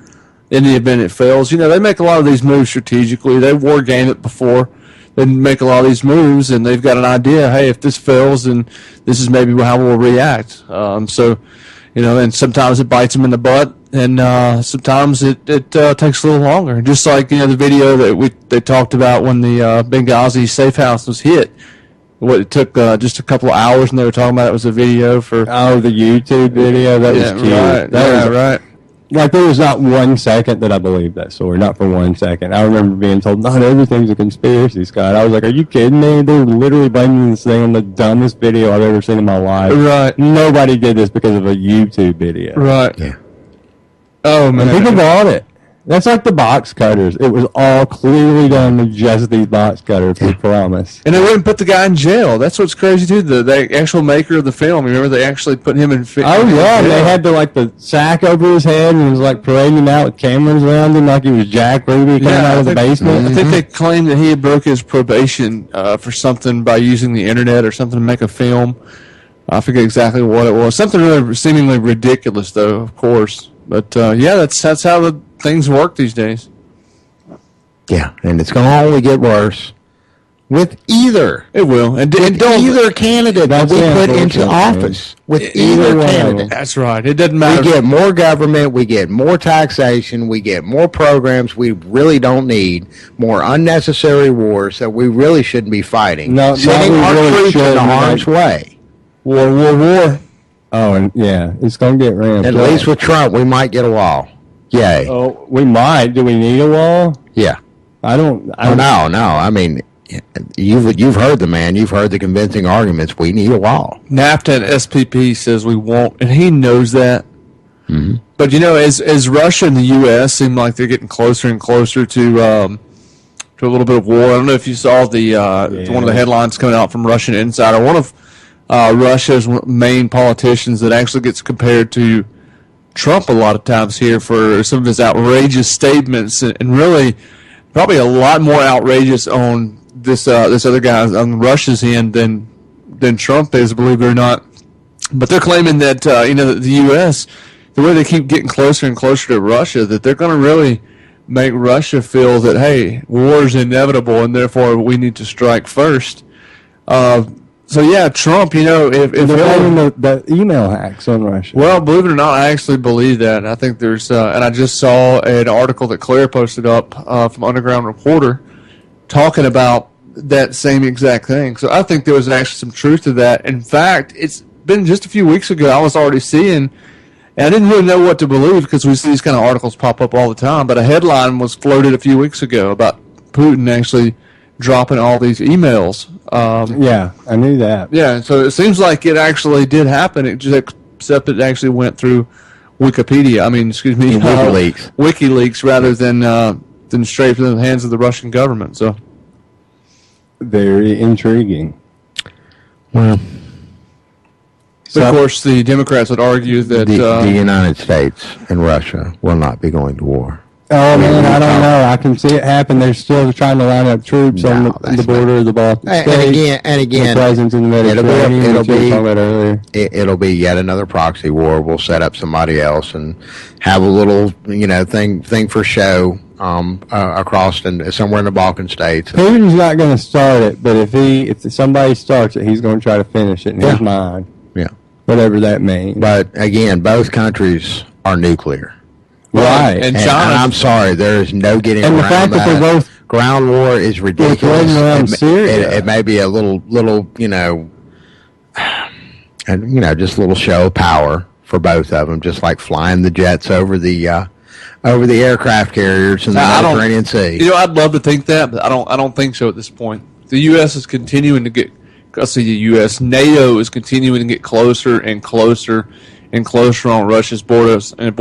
in the event it fails. They make a lot of these moves strategically. They war game it before. They make a lot of these moves, and they've got an idea, hey, if this fails, then this is maybe how we'll react. And sometimes it bites them in the butt, and sometimes it takes a little longer. Just like the video that they talked about when the Benghazi safe house was hit. What it took just a couple of hours, and they were talking about it was a video for the YouTube video. That was cute. Right, right. Like, there was not 1 second that I believed that story, not for 1 second. I remember being told, not everything's a conspiracy, Scott. I was like, are you kidding me? They're literally blaming this thing on the dumbest video I've ever seen in my life. Right. Nobody did this because of a YouTube video. Right. Yeah. Oh, man. And people bought it. That's like the box cutters. It was all clearly done with just these box cutters, we promise. And they wouldn't put the guy in jail. That's what's crazy, too. The actual maker of the film, remember, they actually put him in jail. Oh, yeah. They had the sack over his head and was, parading him out with cameras around him like he was Jack Ruby coming out of the basement. I think they claimed that he had broke his probation for something by using the internet or something to make a film. I forget exactly what it was. Something really seemingly ridiculous, though, of course. But, that's how the things work these days. Yeah, and it's going to only get worse with either. It will. And either candidate that we put into office. With either candidate. That's right. It doesn't matter. We get more government. We get more taxation. We get more programs we really don't need. More unnecessary wars that we really shouldn't be fighting. Sending our troops into harm's way. War. Oh, and yeah, it's going to get ramped At least with Trump, we might get a wall. Yay. Oh, we might. Do we need a wall? Yeah. No. I mean, you've heard the man. You've heard the convincing arguments. We need a wall. NAFTA and SPP says we won't, and he knows that. Mm-hmm. But, as Russia and the U.S. seem like they're getting closer and closer to a little bit of war. I don't know if you saw one of the headlines coming out from Russian Insider. One of Russia's main politicians that actually gets compared to Trump a lot of times here for some of his outrageous statements, and really probably a lot more outrageous on this other guy on Russia's end than Trump is, believe it or not. But they're claiming that the U.S., the way they keep getting closer and closer to Russia, that they're going to really make Russia feel that, hey, war is inevitable and therefore we need to strike first. So yeah, Trump, if they're blaming the email hacks on Russia. Well, believe it or not, I actually believe that. I think there's, and I just saw an article that Claire posted up from Underground Reporter talking about that same exact thing. So I think there was actually some truth to that. In fact, it's been just a few weeks ago I was already seeing, and I didn't really know what to believe because we see these kind of articles pop up all the time, but a headline was floated a few weeks ago about Putin actually dropping all these emails. Yeah, I knew that. Yeah, so it seems like it actually did happen, except it actually went through Wikipedia. WikiLeaks rather than straight from the hands of the Russian government. So very intriguing. Well, but of course, the Democrats would argue that the United States and Russia will not be going to war. Oh, man, I don't know. I can see it happen. They're still trying to line up troops on the border of the Baltic States. And again, presence in the Mediterranean. It'll be yet another proxy war. We'll set up somebody else and have a little, thing for show across and somewhere in the Balkan states. Putin's not going to start it, but if somebody starts it, he's going to try to finish it in his mind. Yeah. Whatever that means. But again, both countries are nuclear. Right. And China, and I'm sorry, there is no getting around that. And the fact that they're both ground war is ridiculous. It may be a little, and just a little show of power for both of them, just like flying the jets over the aircraft carriers in the Mediterranean Sea. I'd love to think that, but I don't think so at this point. The U.S. is continuing to get. I say the U.S. NATO is continuing to get closer and closer and closer on Russia's borders. And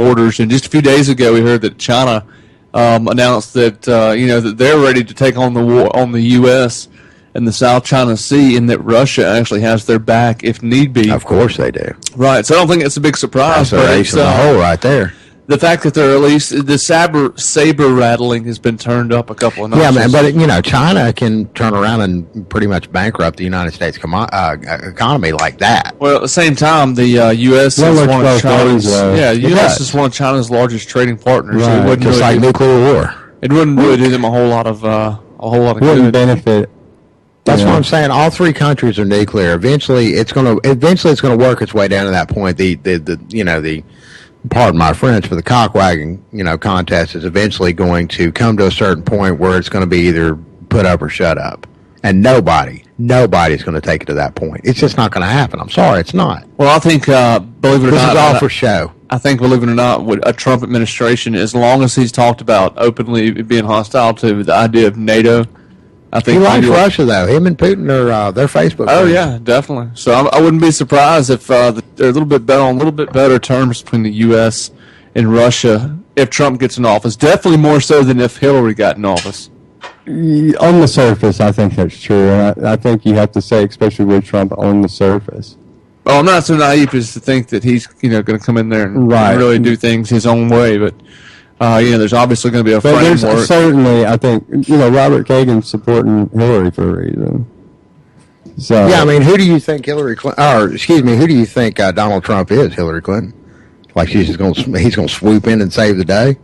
just a few days ago, we heard that China announced that that they're ready to take on the war on the U.S. in the South China Sea, and that Russia actually has their back if need be. Of course they do. Right. So I don't think it's a big surprise. That's a race in the hole right there. The fact that they're at least the saber rattling has been turned up a couple of notches. Yeah, man, but China can turn around and pretty much bankrupt the United States economy like that. Well, at the same time, the U.S. is one of China's. U.S. is one of China's largest trading partners. Right. So it just like nuclear war. It wouldn't really do them a whole lot of good. Wouldn't benefit. That's what I'm saying. All three countries are nuclear. Eventually, it's going to work its way down to that point. The pardon my French, but the cockwagging, contest is eventually going to come to a certain point where it's going to be either put up or shut up. And nobody's going to take it to that point. It's just not going to happen. I'm sorry, it's not. Well, I think, believe it or not, this is all for show. I think, believe it or not, with a Trump administration, as long as he's talked about openly being hostile to the idea of NATO, I think he likes Russia, though. Him and Putin are their Facebook friends. Oh yeah, definitely. So I wouldn't be surprised if they're a little bit better terms between the U.S. and Russia if Trump gets in office. Definitely more so than if Hillary got in office. On the surface, I think that's true. And I think you have to say, especially with Trump, on the surface. Well, I'm not so naive as to think that he's going to come in there and really do things his own way, but. There's obviously going to be a framework. There's certainly, I think, Robert Kagan's supporting Hillary for a reason. So yeah, I mean, who do you think who do you think Donald Trump is? Hillary Clinton? Like he's going to swoop in and save the day?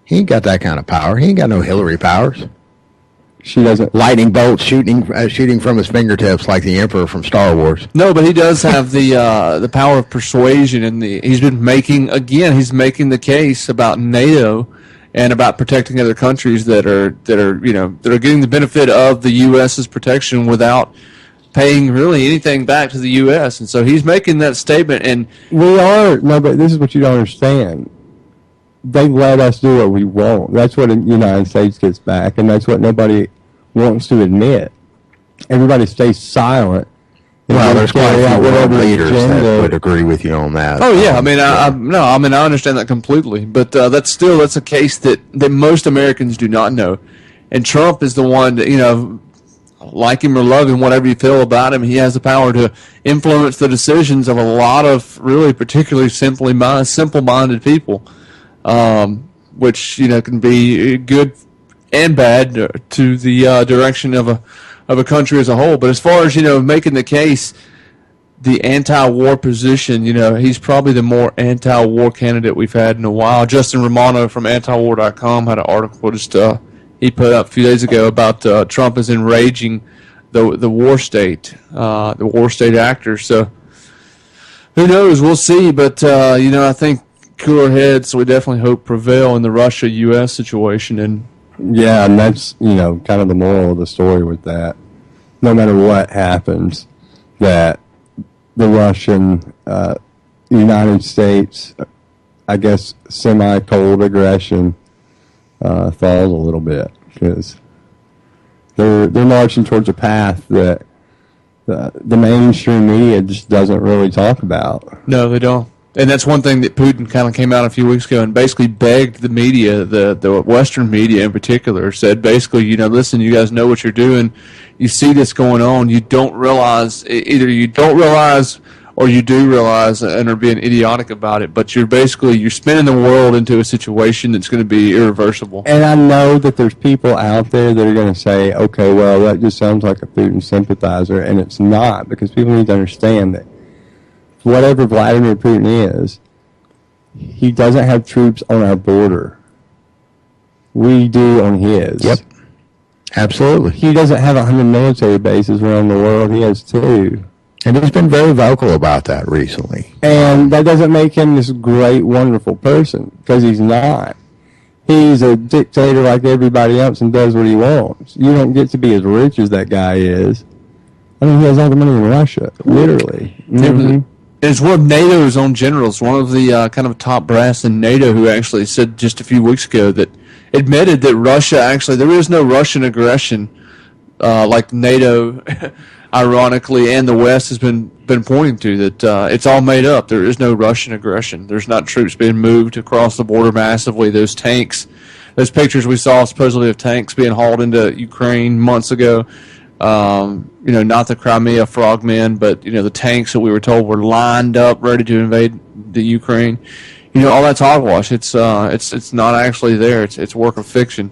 He ain't got that kind of power. He ain't got no Hillary powers. She doesn't. Lightning bolts shooting from his fingertips like the Emperor from Star Wars. No, but he does have the power of persuasion, and he's making the case about NATO and about protecting other countries that are getting the benefit of the U.S.'s protection without paying really anything back to the U.S. And so he's making that statement. And but this is what you don't understand. They let us do what we want. That's what the United States gets back, and that's what nobody wants to admit. Everybody stays silent. Well, there's quite a few world leaders that would agree with you on that. Oh yeah, I understand that completely. But that's a case that most Americans do not know. And Trump is the one that, like him or love him, whatever you feel about him, he has the power to influence the decisions of a lot of really particularly simple-minded people. Which can be good and bad to the direction of a country as a whole. But as far as making the case, the anti-war position, he's probably the more anti-war candidate we've had in a while. Justin Romano from antiwar.com had an article he put up a few days ago about Trump is enraging the war state, the war state actors. So who knows? We'll see. But I think cooler heads, we definitely hope prevail in the Russia-U.S. situation. And that's kind of the moral of the story with that. No matter what happens, that the Russian United States, I guess, semi-cold aggression falls a little bit because they're marching towards a path that the mainstream media just doesn't really talk about. No, they don't. And that's one thing that Putin kind of came out a few weeks ago and basically begged the media, the Western media in particular, said basically, listen, you guys know what you're doing. You see this going on. You don't realize, either you don't realize or you do realize and are being idiotic about it. But you're spinning the world into a situation that's going to be irreversible. And I know that there's people out there that are going to say, okay, well, that just sounds like a Putin sympathizer. And it's not, because people need to understand that whatever Vladimir Putin is, he doesn't have troops on our border. We do on his. Yep. Absolutely. He doesn't have 100 military bases around the world. He has 2. And he's been very vocal about that recently. And that doesn't make him this great, wonderful person, because he's not. He's a dictator like everybody else and does what he wants. You don't get to be as rich as that guy is. I mean, he has all the money in Russia, literally. Mm-hmm. It's one of NATO's own generals, one of the kind of top brass in NATO, who actually said just a few weeks ago that admitted that Russia actually, there is no Russian aggression like NATO, ironically, and the West has been pointing to, that it's all made up. There is no Russian aggression. There's not troops being moved across the border massively. Those tanks, those pictures we saw supposedly of tanks being hauled into Ukraine months ago, not the Crimea frogmen, but, the tanks that we were told were lined up, ready to invade the Ukraine. All that's hogwash. It's not actually there. It's work of fiction.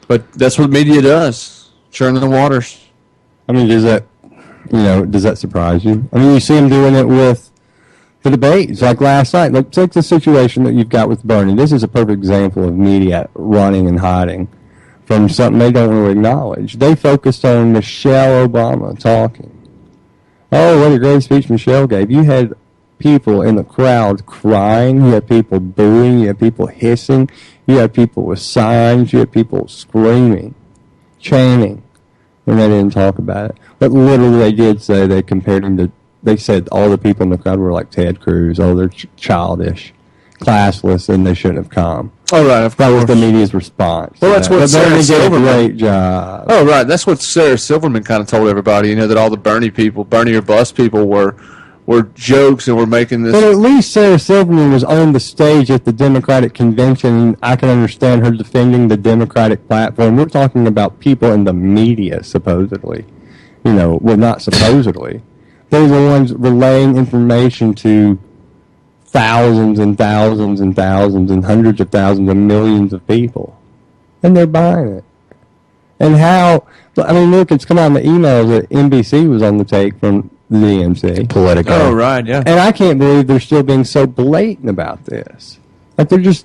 But that's what media does, churning the waters. I mean, does that surprise you? I mean, you see them doing it with the debates, like last night. Like, take the situation that you've got with Bernie. This is a perfect example of media running and hiding from something they don't want to acknowledge. They focused on Michelle Obama talking. Oh, what a great speech Michelle gave. You had people in the crowd crying. You had people booing. You had people hissing. You had people with signs. You had people screaming, chanting, and they didn't talk about it. But literally, they did say they compared him to. They said all the people in the crowd were like Ted Cruz. Oh, they're childish, classless, and they shouldn't have come. Oh, right. That was the media's response. Well, that's what Sarah Silverman. Great job. Oh, right. That's what Sarah Silverman kind of told everybody. That all the Bernie or bust people were jokes and were making this. But at least Sarah Silverman was on the stage at the Democratic convention. I can understand her defending the Democratic platform. We're talking about people in the media, supposedly. Well, not supposedly. They're the ones relaying information to thousands and thousands and thousands and hundreds of thousands and millions of people. And they're buying it. And how, look, it's come out in the emails that NBC was on the take from the DNC. Politico. Oh, right, yeah. And I can't believe they're still being so blatant about this. Like, they're just...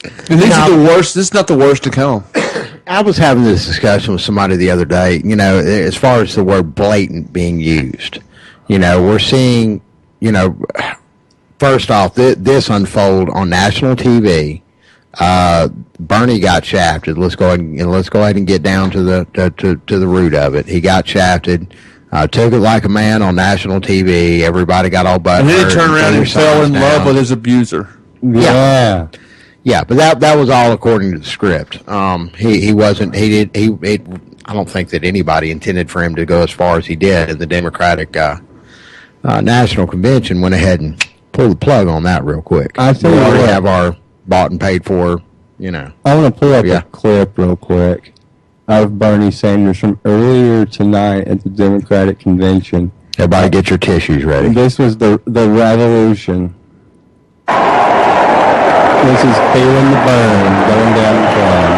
And these are the worst. This is not the worst to come. I was having this discussion with somebody the other day, as far as the word blatant being used. We're seeing, first off, this unfold on national TV. Bernie got shafted. Let's go ahead and get down to the root of it. He got shafted. Took it like a man on national TV. Everybody got all butthurt. And then he turned around and fell in love with his abuser. Yeah. Yeah, but that was all according to the script. He wasn't. He did. I don't think that anybody intended for him to go as far as he did. And the Democratic National Convention went ahead and pulled the plug on that real quick. I think we already have our bought and paid for. I want to pull up a clip real quick of Bernie Sanders from earlier tonight at the Democratic Convention. Everybody, get your tissues ready. This was the revolution. This is feeling the burn going down the front.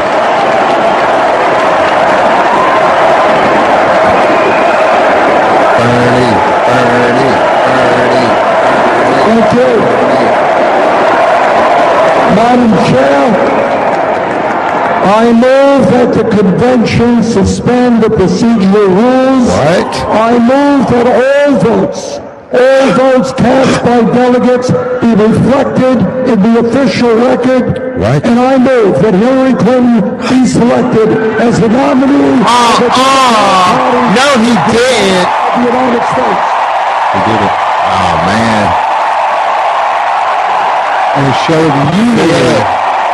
Bernie. Thank you. Madam Chair, I move that the convention suspend the procedural rules. What? I move that all votes cast by delegates be reflected in the official record. What? And I move that Hillary Clinton be selected as the nominee of the No, he did. of the United States. He did it. Oh, man. And a show of unity.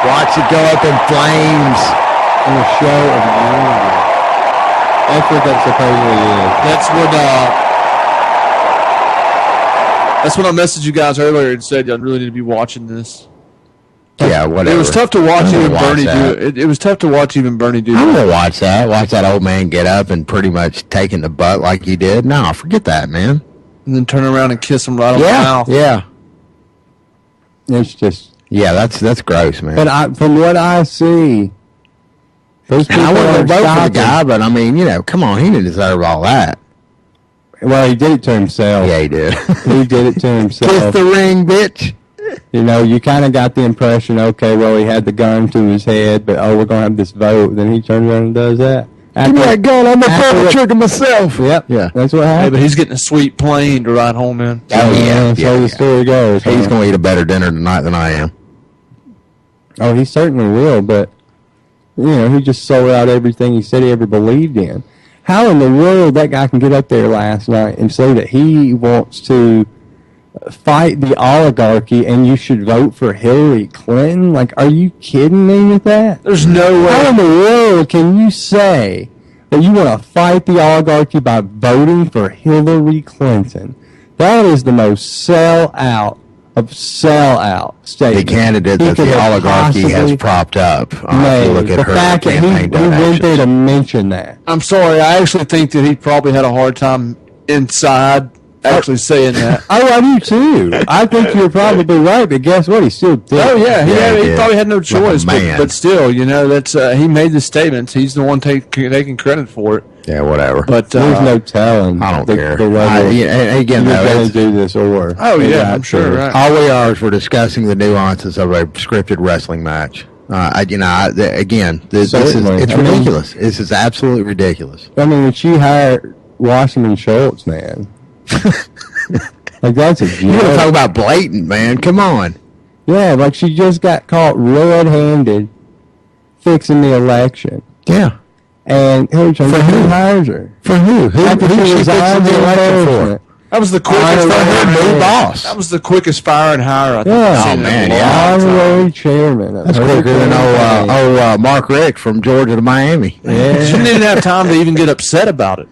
Watch it go up in flames. And a show of unity. That's what that supposedly is. That's when I messaged you guys earlier and said I really need to be watching this. Yeah, whatever. It was tough to watch even Bernie do it. It was tough to watch even Bernie do I'm that. going to watch that. Watch that old man get up and pretty much taking the butt like he did. No, forget that, man. And then turn around and kiss him right on the mouth. Yeah. It's just... Yeah, that's gross, man. But from what I see... Those people I wouldn't vote shopping. for the guy, but come on, he didn't deserve all that. Well, he did it to himself. Yeah, he did. He did it to himself. Kiss the ring, bitch. You kind of got the impression, okay, well, he had the gun to his head, but, we're going to have this vote. Then he turns around and does that. Give me that gun. I'm going to pull the trigger myself. Yep. Yeah. That's what Hey, happened. but he's getting a sweet plane to ride home in. Oh, yeah. That's how the story goes. He's going to eat a better dinner tonight than I am. Oh, he certainly will, but, he just sold out everything he said he ever believed in. How in the world that guy can get up there last night and say that he wants to fight the oligarchy and you should vote for Hillary Clinton? Like, are you kidding me with that? There's no way. How in the world can you say that you want to fight the oligarchy by voting for Hillary Clinton? That is the most sellout statement. The candidate that the oligarchy has propped up. If you look at the her fact that campaign he donations. went there to mention that. I'm sorry. I actually think that he probably had a hard time inside actually saying that. I do too. I think you're probably right, but guess what? He still did. Oh yeah, he probably had no Like a choice, man. but still, that's he made the statements. He's the one taking credit for it. Yeah, whatever. But there's no telling. I don't care. The level again, you're though, going to do this or. Oh yeah, I'm sure. Right. All we are is we're discussing the nuances of a scripted wrestling match. This is ridiculous. This is absolutely ridiculous. I mean, when she hired Washington Schultz, man. Like, that's a You want to talk about blatant, man. Come on. Yeah, like she just got caught red-handed fixing the election. Yeah. And Hillary Clinton hires her. For who? Who she fixing the election for? That was the quickest boss. That was the quickest fire and hire I think I've seen in a long time. Honorary chairman. That's quicker than Mark Richt from Georgia to Miami. Yeah. She didn't have time to even get upset about it.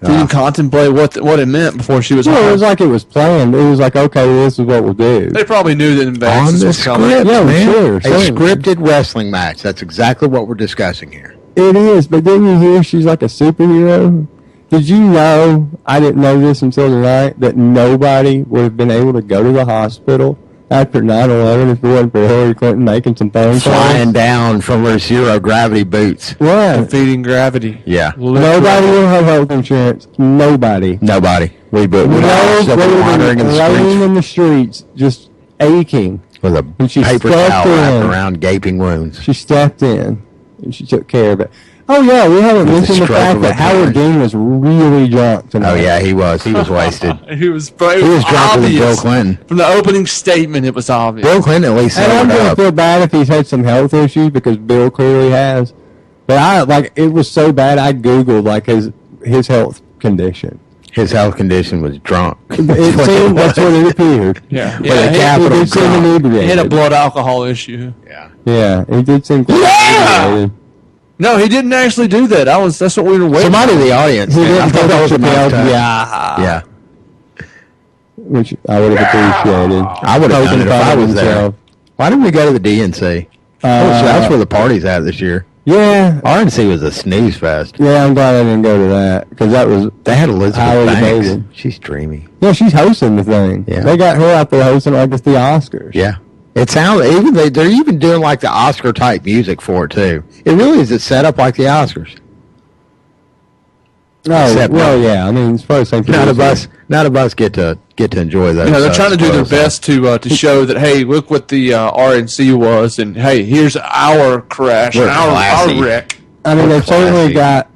She didn't contemplate what it meant before she was. Well, it was like it was planned. It was like, okay, this is what we'll do. They probably knew that investors was coming. Yeah, man. Sure. A scripted wrestling match. That's exactly what we're discussing here. It is, but then you hear she's like a superhero. Did you know, I didn't know this until tonight, that nobody would have been able to go to the hospital after 9/11 if it wasn't for Hillary Clinton making some phone calls? Flying down from her zero-gravity boots. Yeah. Defeating gravity. Yeah. Nobody will have health insurance. Nobody. We wandering in the streets, just aching. With a paper towel wrapped around gaping wounds. She stepped in, and she took care of it. Oh, yeah, we haven't mentioned the fact that Howard Dean was really drunk tonight. Oh, yeah, he was. He was wasted. He was drunker than Bill Clinton. From the opening statement, it was obvious. Bill Clinton at least said I'm going to feel bad if he's had some health issues, because Bill clearly has. But it was so bad, I Googled, like, his health condition. His health condition was drunk. That's what it appeared. Yeah. He had a blood alcohol issue. Yeah. Yeah, he did seem Yeah! No, he didn't actually do that. That's what we were waiting Somebody in the audience. He didn't put up Yeah. Which I would have appreciated. I would have done it if I was there. Why didn't we go to the DNC? That's where the party's at this year. Yeah. RNC was a snooze fest. Yeah, I'm glad I didn't go to that, because they had Elizabeth Banks. She's dreamy. Yeah, she's hosting the thing. Yeah. They got her out there hosting like it's the Oscars. Yeah. It sounds they're even doing like the Oscar type music for it too. It really is set up like the Oscars. Oh, well, yeah. I mean, as far as same none of us get to enjoy those. They're trying to do their best to show that, hey, look what the RNC was, and hey, here's our crash, our wreck. I mean, they've certainly got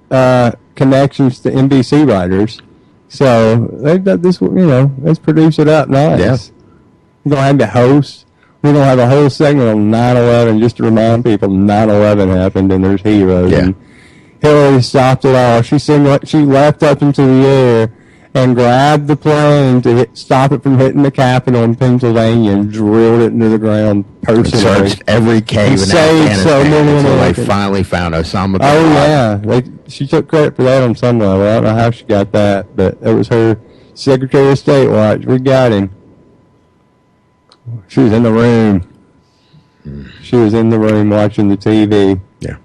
connections to NBC writers, so they've got this. Let's produce it up nice. Yeah. We're gonna have the host. We're going to have a whole segment on 9/11 just to remind people 9/11 happened and there's heroes. Yeah. And Hillary stopped it all. She leapt up into the air and grabbed the plane to stop it from hitting the Capitol in Pennsylvania and drilled it into the ground personally. Searched every cave in Afghanistan until they finally found Osama bin Laden. Oh, yeah. She took credit for that on some level. I don't know how she got that, but it was her Secretary of State watch. We got him. She was in the room. She was in the room watching the TV. Yeah.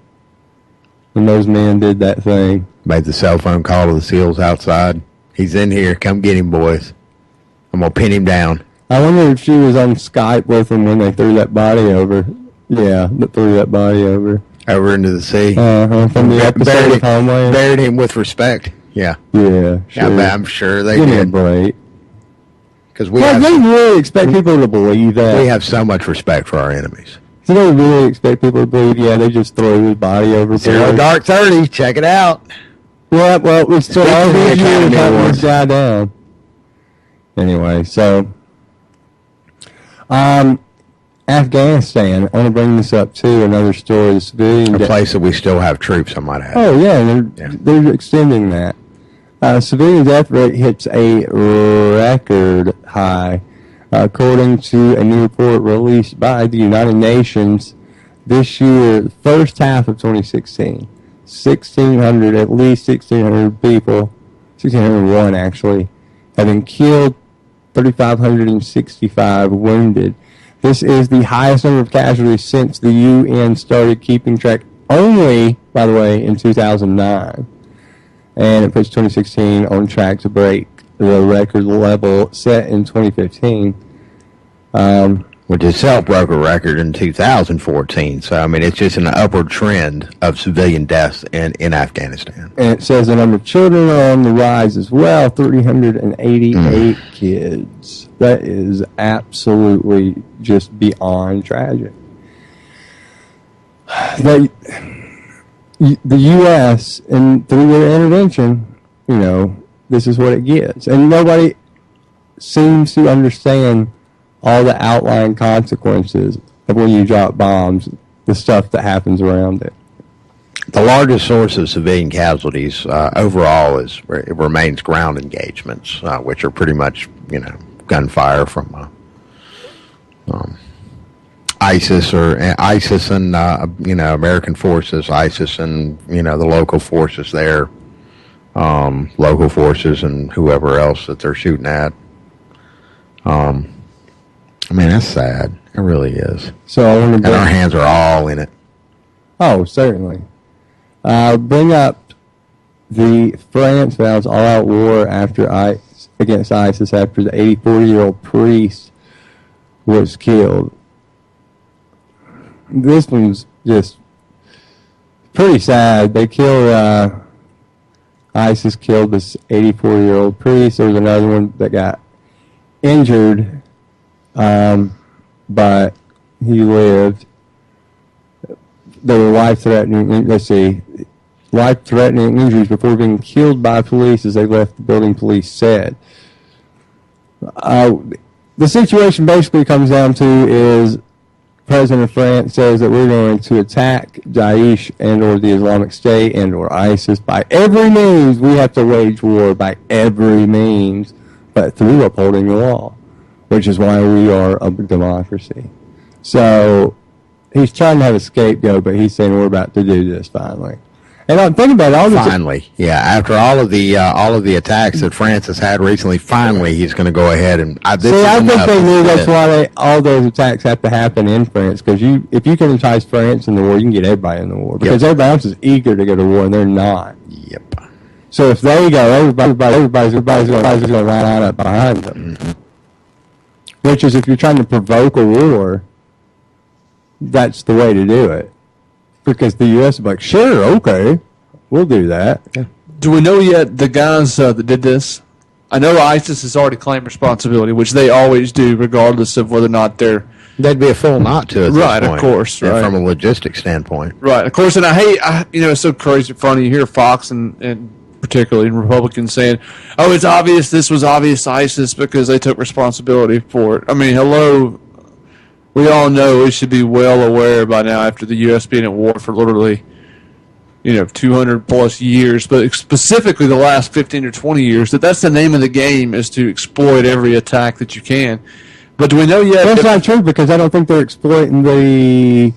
And those men did that thing. Made the cell phone call to the SEALs outside. He's in here. Come get him, boys. I'm going to pin him down. I wonder if she was on Skype with him when they threw that body over. Yeah, they threw that body over. Over into the sea. From the episode of Homeland. Buried him with respect. Yeah. Yeah, sure. Yeah, I'm sure they Give did. me a break. Because they really expect people to believe that. We have so much respect for our enemies. So they really expect people to believe, they just threw his body over. Zero Dark 30, check it out. Yeah, well, it's still all these years having this guy down. Anyway, so Afghanistan, I want to bring this up too, another story. The civilian a place that we still have troops, I might add. Oh, yeah, they're extending that. Civilian death rate hits a record high, according to a new report released by the United Nations this year, the first half of 2016. At least 1,600 people, 1,601 actually, have been killed, 3,565 wounded. This is the highest number of casualties since the UN started keeping track, only, by the way, in 2009. And it puts 2016 on track to break the record level set in 2015. Which itself broke a record in 2014. So, I mean, it's just an upward trend of civilian deaths in Afghanistan. And it says the number of children are on the rise as well, 388 kids. That is absolutely just beyond tragic. The U.S., and through their intervention, this is what it gets. And nobody, seems to understand all the outlying consequences of when you drop bombs, the stuff that happens around it. The largest source of civilian casualties overall remains ground engagements, which are pretty much, gunfire from ISIS and American forces, ISIS and the local forces there, local forces and whoever else that they're shooting at. That's sad. It really is. So I want to and our hands are all in it. Oh, certainly. Bring up the France vows all-out war against ISIS after the 84-year-old priest was killed. This one's just pretty sad. They killed, ISIS killed this 84-year-old priest. There was another one that got injured, but he lived. There were life-threatening injuries before being killed by police as they left the building, police said. The situation basically comes down to is President of France says that we're going to attack Daesh and or the Islamic State and or ISIS by every means. We have to wage war by every means, but through upholding the law, which is why we are a democracy. So he's trying to have a scapegoat, but he's saying we're about to do this finally. And I'm thinking about all this. Finally, yeah. After all of the attacks that France has had recently, finally he's going to go ahead and. I think they knew that's why all those attacks have to happen in France, because if you can entice France in the war, you can get everybody in the war, because everybody else is eager to go to war and they're not. Yep. So if they go, everybody's going to line up behind them. Mm-hmm. Which is, if you're trying to provoke a war, that's the way to do it. Because the U.S. is like, sure, okay, we'll do that. Yeah. Do we know yet the guys that did this? I know ISIS has already claimed responsibility, which they always do, regardless of whether or not they're... That'd be a full knot to it. Right, of course. Right. From a logistics standpoint. Right, of course. And it's so crazy funny. You hear Fox and particularly Republicans saying, oh, it's obvious this was obvious ISIS because they took responsibility for it. I mean, hello... We all know we should be well aware by now, after the U.S. being at war for literally, 200 plus years, but specifically the last 15 or 20 years, that's the name of the game, is to exploit every attack that you can. But do we know yet? That's not true, because I don't think they're exploiting the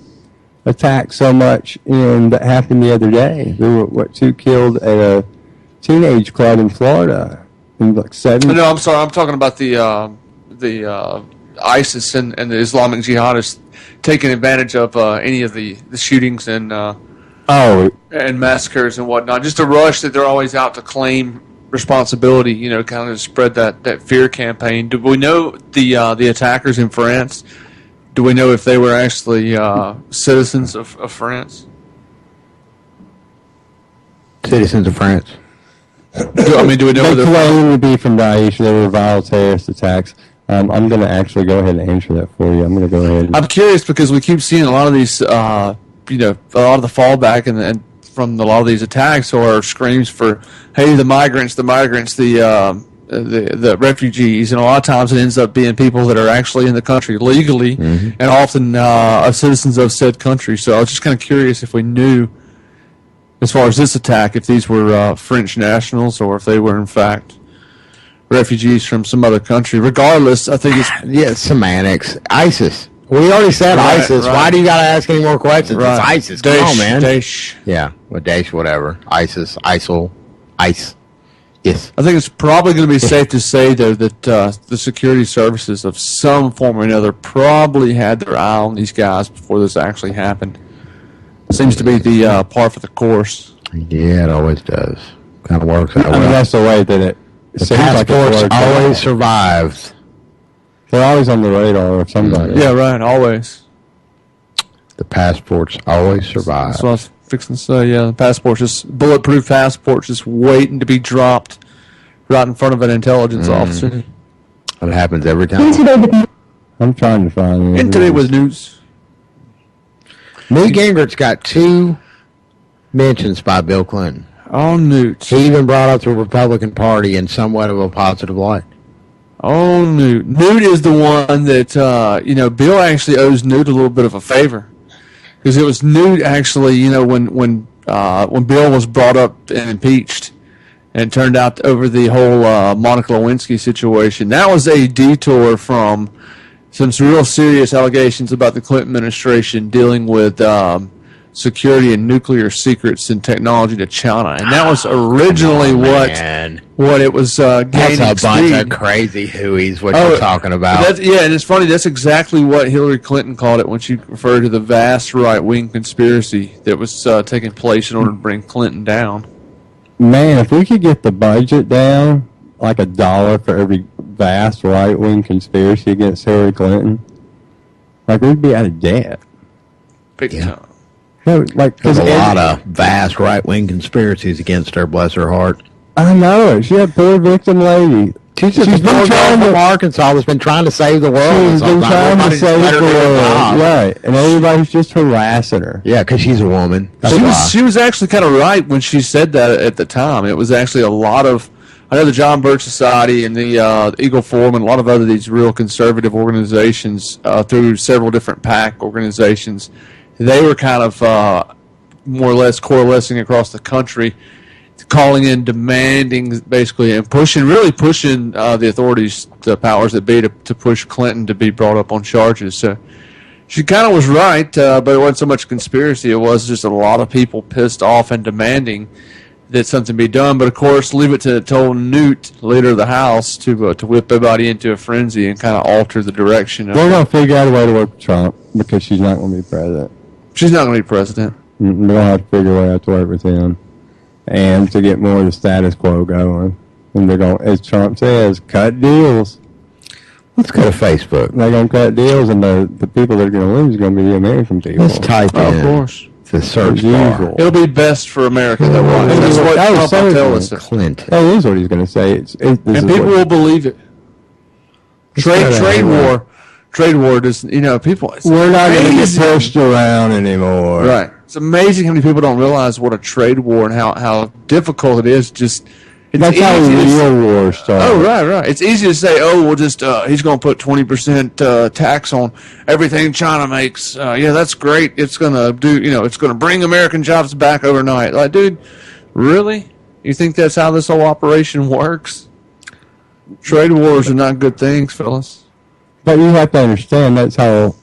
attack so much that happened the other day. There were, 2 killed at a teenage club in Florida. In like 7. No, I'm sorry. I'm talking about the ISIS and the Islamic jihadists taking advantage of any of the shootings and massacres and whatnot. Just a rush that they're always out to claim responsibility, kind of spread that fear campaign. Do we know the attackers in France? Do we know if they were actually citizens of France? Citizens of France. Do we know the claim would be from Daesh? They were violent terrorist attacks. I'm going to actually go ahead and answer that for you. I'm going to go ahead. I'm curious because we keep seeing a lot of these, a lot of the fallback and from a lot of these attacks are screams for, hey, the migrants, the refugees, and a lot of times it ends up being people that are actually in the country legally and often are citizens of said country. So I was just kind of curious if we knew, as far as this attack, if these were French nationals or if they were in fact refugees from some other country. Regardless, I think it's semantics. ISIS. We already said ISIS. Right. Why do you got to ask any more questions? Right. It's ISIS. Come on, man. Daesh. Yeah, Daesh, whatever. ISIS, ISIL, ICE. Yes. I think it's probably going to be safe to say, though, that the security services of some form or another probably had their eye on these guys before this actually happened. Seems to be the par for the course. Yeah, it always does. Kind of works that way. That's the way that it... The passports always survived. They're always on the radar of somebody. Yeah, right, always. The passports always survive. That's what I was fixing to say, yeah. The passports, just bulletproof passports, just waiting to be dropped right in front of an intelligence officer. It happens every time. I'm trying to find it. In Today with News. Newt Gingrich's got 2 mentions by Bill Clinton. Oh, Newt. He even brought up the Republican Party in somewhat of a positive light. Oh, Newt. Newt is the one that, Bill actually owes Newt a little bit of a favor. Because it was Newt actually, when Bill was brought up and impeached and turned out over the whole Monica Lewinsky situation, that was a detour from some real serious allegations about the Clinton administration dealing with security and nuclear secrets and technology to China. And that was originally what it was gaining That's a bunch of crazy hooeys, what you're talking about. And it's funny, that's exactly what Hillary Clinton called it when she referred to the vast right-wing conspiracy that was taking place in order to bring Clinton down. Man, if we could get the budget down, like $1 for every vast right-wing conspiracy against Hillary Clinton, like we'd be out of debt. Big time. No, there's a lot of vast right-wing conspiracies against her, bless her heart. I know it. She had poor victim lady. She's been trying from Arkansas that's been trying to save the world. She's been trying to save the world. Right. And everybody's just harassing her. Yeah, because she's a woman. She was actually kind of right when she said that at the time. It was actually a lot of, I know the John Birch Society and the Eagle Forum and a lot of other these real conservative organizations through several different PAC organizations, they were kind of more or less coalescing across the country, calling in, demanding, basically, and pushing the authorities, the powers that be, to push Clinton to be brought up on charges. So she kind of was right, but it wasn't so much conspiracy. It was just a lot of people pissed off and demanding that something be done. But, of course, leave it to old Newt, leader of the House, to whip everybody into a frenzy and kind of alter the direction. We're going to figure out a way to work with Trump because she's not going to be president. She's not going to be president. We're going to have to figure a way out to work with him. And to get more of the status quo going. And they're going, as Trump says, cut deals. Let's go to Facebook. They're going to cut deals, and the people that are going to lose are going to be the American people. Let's type in. Of course. The search bar. It'll be best for America that way. That's what Trump will tell us. Clinton. That is what he's going to say. And people will believe it. Trade war. Trade war does, people. We're not going to get pushed around anymore. Right. It's amazing how many people don't realize what a trade war and how difficult it is. That's how real war starts. Oh, right. It's easy to say, we'll just, he's going to put 20% tax on everything China makes. Yeah, that's great. It's going to it's going to bring American jobs back overnight. Like, dude, really? You think that's how this whole operation works? Trade wars are not good things, fellas. But you have to understand that's how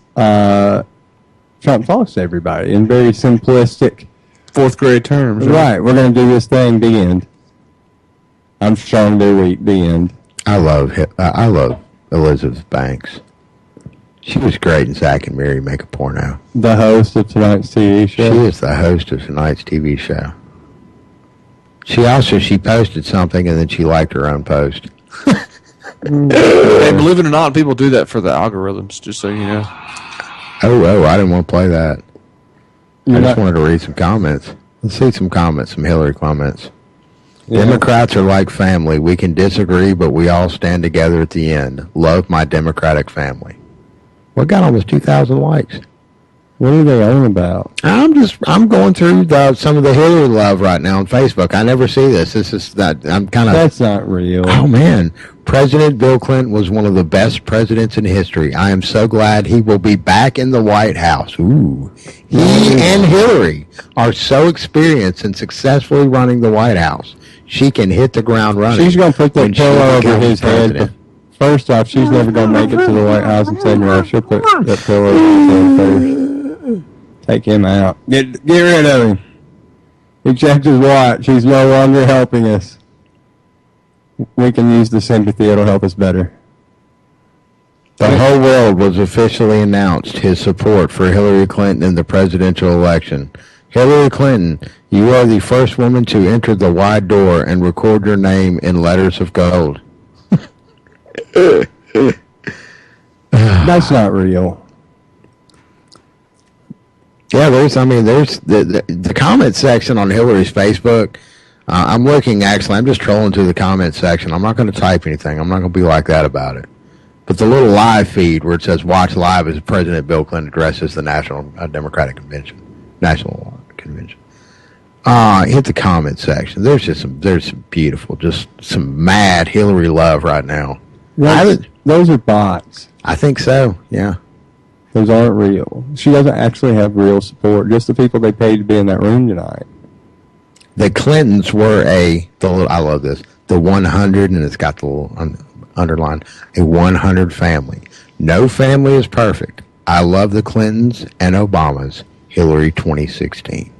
Trump talks to everybody in very simplistic, fourth grade terms. Right. We're going to do this thing. The end. I'm strong. They're weak. The end. I love Elizabeth Banks. She was great in Zack and Miri Make a Porno. The host of tonight's TV show. She is the host of tonight's TV show. She posted something and then she liked her own post. Hey, believe it or not, people do that for the algorithms, just so you know. Oh, I didn't want to play that. I just wanted to read some comments. Let's see some comments, some Hillary comments. Yeah. Democrats are like family. We can disagree, but we all stand together at the end. Love my Democratic family. What got almost 2,000 likes? What are they on about? I'm going through some of the Hillary love right now on Facebook. I never see this. That's not real. Oh man, President Bill Clinton was one of the best presidents in history. I am so glad he will be back in the White House. Ooh, he and Hillary are so experienced in successfully running the White House. She can hit the ground running. She's going to put that pillow over his head. First off, she's never going to make it to the White House, and second off, she'll put that pillow over his head first. Take him out. Get rid of him. He checked his watch. He's no longer helping us. We can use the sympathy. It'll help us better. The whole world was officially announced his support for Hillary Clinton in the presidential election. Hillary Clinton, you are the first woman to enter the wide door and record your name in letters of gold. That's not real. Yeah, there's the comment section on Hillary's Facebook. I'm just trolling through the comment section. I'm not going to type anything. I'm not going to be like that about it. But the little live feed where it says watch live as President Bill Clinton addresses the National Democratic Convention. National Convention. Hit the comment section. There's some beautiful, just some mad Hillary love right now. Those are bots. I think so, yeah. Those aren't real. She doesn't actually have real support, just the people they paid to be in that room tonight. The Clintons were I love this, the 100, and it's got the little underline, a 100 family. No family is perfect. I love the Clintons and Obamas. Hillary 2016.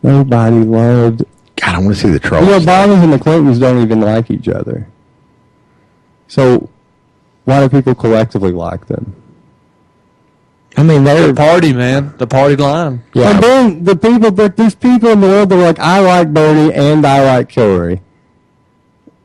Nobody loved. God, I want to see the trolls. The Obamas and the Clintons don't even like each other. So why do people collectively like them? I mean, they're the party, man. The party line. Yeah. And then there's people in the world that are like, I like Bernie and I like Hillary.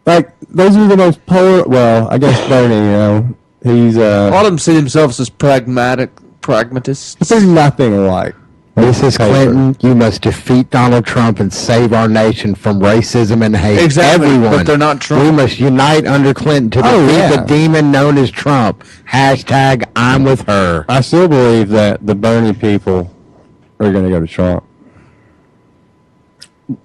Like, those are the most polar. Well, I guess Bernie, he's a lot of them see themselves as pragmatists. But there's nothing alike. Mrs. Clinton, you must defeat Donald Trump and save our nation from racism and hate. Exactly, everyone. but they're not Trump. We must unite under Clinton to defeat the demon known as Trump. Hashtag I'm with her. I still believe that the Bernie people are going to go to Trump.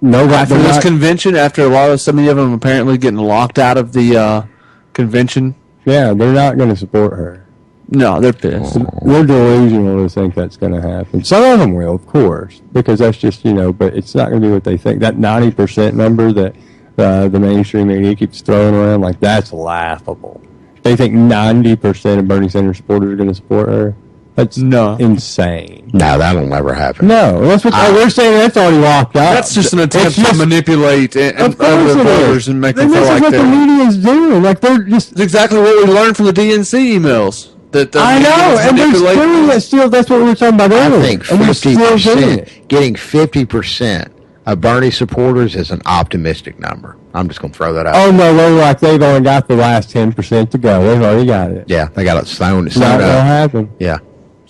After this convention, after so many of them apparently getting locked out of the convention. Yeah, they're not going to support her. No, they're pissed. They're delusional to think that's going to happen. Some of them will, of course, because that's just, but it's not going to be what they think. That 90% number that the mainstream media keeps throwing around, like, that's laughable. They think 90% of Bernie Sanders supporters are going to support her. That's insane. No, that'll never happen. No, that's what we're saying. That's already locked out. That's just an attempt to manipulate other voters and make them feel like what the media is doing. Like, they're just... It's exactly what we learned from the DNC emails. I know, and they're doing it still. That's what we were talking about earlier. I think 50%, getting 50% of Bernie supporters is an optimistic number. I'm just going to throw that out. Oh, no, they've only got the last 10% to go. They've already got it. Yeah, they got it sewn up. It's not going to happen. Yeah.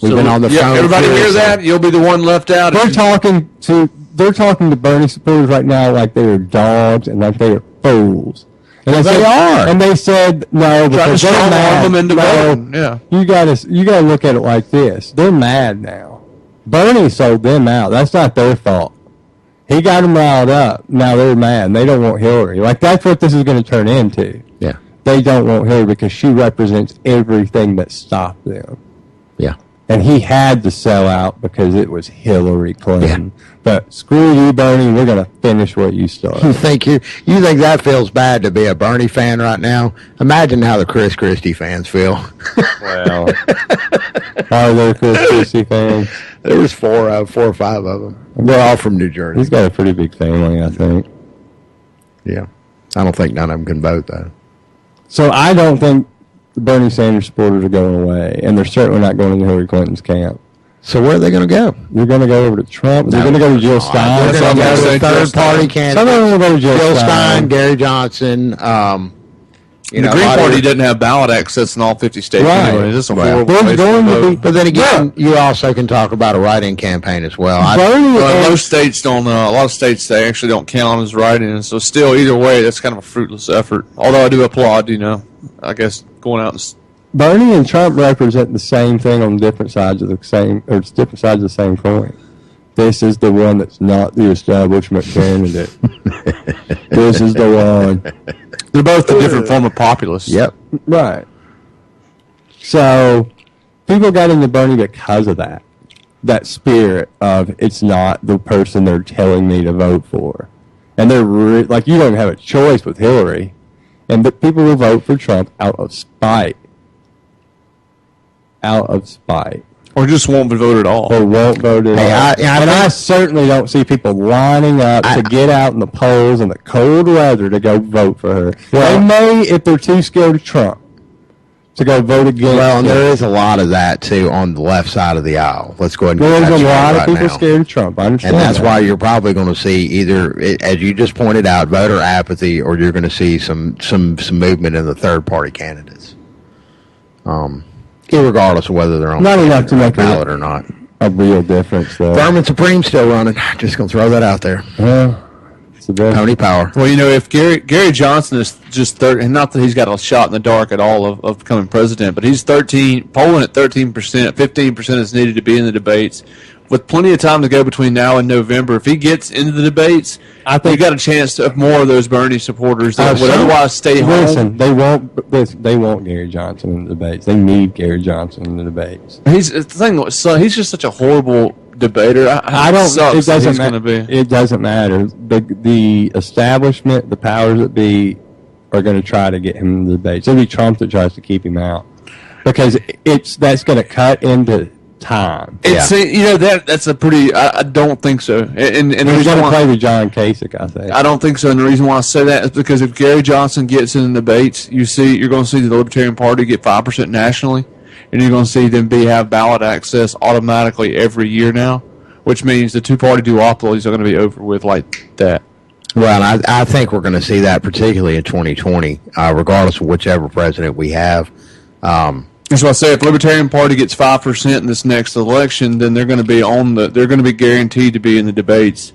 We've been on the phone. Everybody hear that? You'll be the one left out. They're talking to Bernie supporters right now like they are dogs and like they are fools. And they are. And they said no because they're mad. Yeah. You gotta look at it like this. They're mad now. Bernie sold them out. That's not their fault. He got them riled up. Now they're mad. They don't want Hillary. Like, that's what this is going to turn into. Yeah. They don't want Hillary because she represents everything that stopped them. Yeah. And he had to sell out because it was Hillary Clinton. Yeah. But screw you, Bernie. We're going to finish what you started. You think that feels bad to be a Bernie fan right now? Imagine how the Chris Christie fans feel. Well, are there Chris Christie fans? There was 4 or 5 of them. They're all from New Jersey. He's got a pretty big family, I think. Yeah. I don't think none of them can vote, though. So I don't think the Bernie Sanders supporters are going away, and they're certainly not going to Hillary Clinton's camp. So where are they going to go? They're going to go over to Trump. They're going to go to Jill Stein. They're going to go to third-party candidates. Some of them will go to Jill Stein, Gary Johnson. The Green Party doesn't have ballot access in all 50 states. Right. Anyway. This is a horrible place to vote. But then again, you also can talk about a write-in campaign as well. Most states don't. A lot of states, they actually don't count as write-in. So still, either way, that's kind of a fruitless effort. Although I do applaud, I guess going out and... Bernie and Trump represent the same thing on different sides of the same coin. This is the one that's not the establishment candidate. This is the one. They're both a different form of populists. Yep. Right. So people got into Bernie because of that. That spirit of it's not the person they're telling me to vote for. And they're like, you don't have a choice with Hillary. And the people will vote for Trump out of spite. Or just won't vote at all. Or won't vote at all. I certainly don't see people lining up to get out in the polls in the cold weather to go vote for her. Well, they may, if they're too scared of Trump, to go vote against Well, and there is a lot of that, too, on the left side of the aisle. Let's go ahead and get that straight There's a lot of people now. scared of Trump. I understand And that's that. why you're probably going to see either, as you just pointed out, voter apathy, or you're going to see some movement in the third-party candidates. Irregardless of whether they're on not enough to make ballot or not. A real difference, though. Vermin Supreme's still running. Just going to throw that out there. Yeah. It's the best. Pony power. Well, if Gary Johnson is just and not that he's got a shot in the dark at all of becoming president, but he's polling at 13%. 15% is needed to be in the debates. with plenty of time to go between now and November, if he gets into the debates, I think you got a chance of more of those Bernie supporters that would otherwise stay home. Listen, they won't Gary Johnson in the debates. They need Gary Johnson in the debates. He's just such a horrible debater. It doesn't matter. The establishment, the powers that be, are going to try to get him in the debates. It'll be Trump that tries to keep him out because that's going to cut into time. That's a pretty. I don't think so. And he's going to play with John Kasich, I think. I don't think so. And the reason why I say that is because if Gary Johnson gets in the debates, you're going to see the Libertarian Party get 5% nationally, and you're going to see them have ballot access automatically every year now, which means the two-party duopolies are going to be over with like that. Well, I think we're going to see that particularly in 2020, regardless of whichever president we have. That's what I say. If the Libertarian Party gets 5% in this next election, then they're going to be they're going to be guaranteed to be in the debates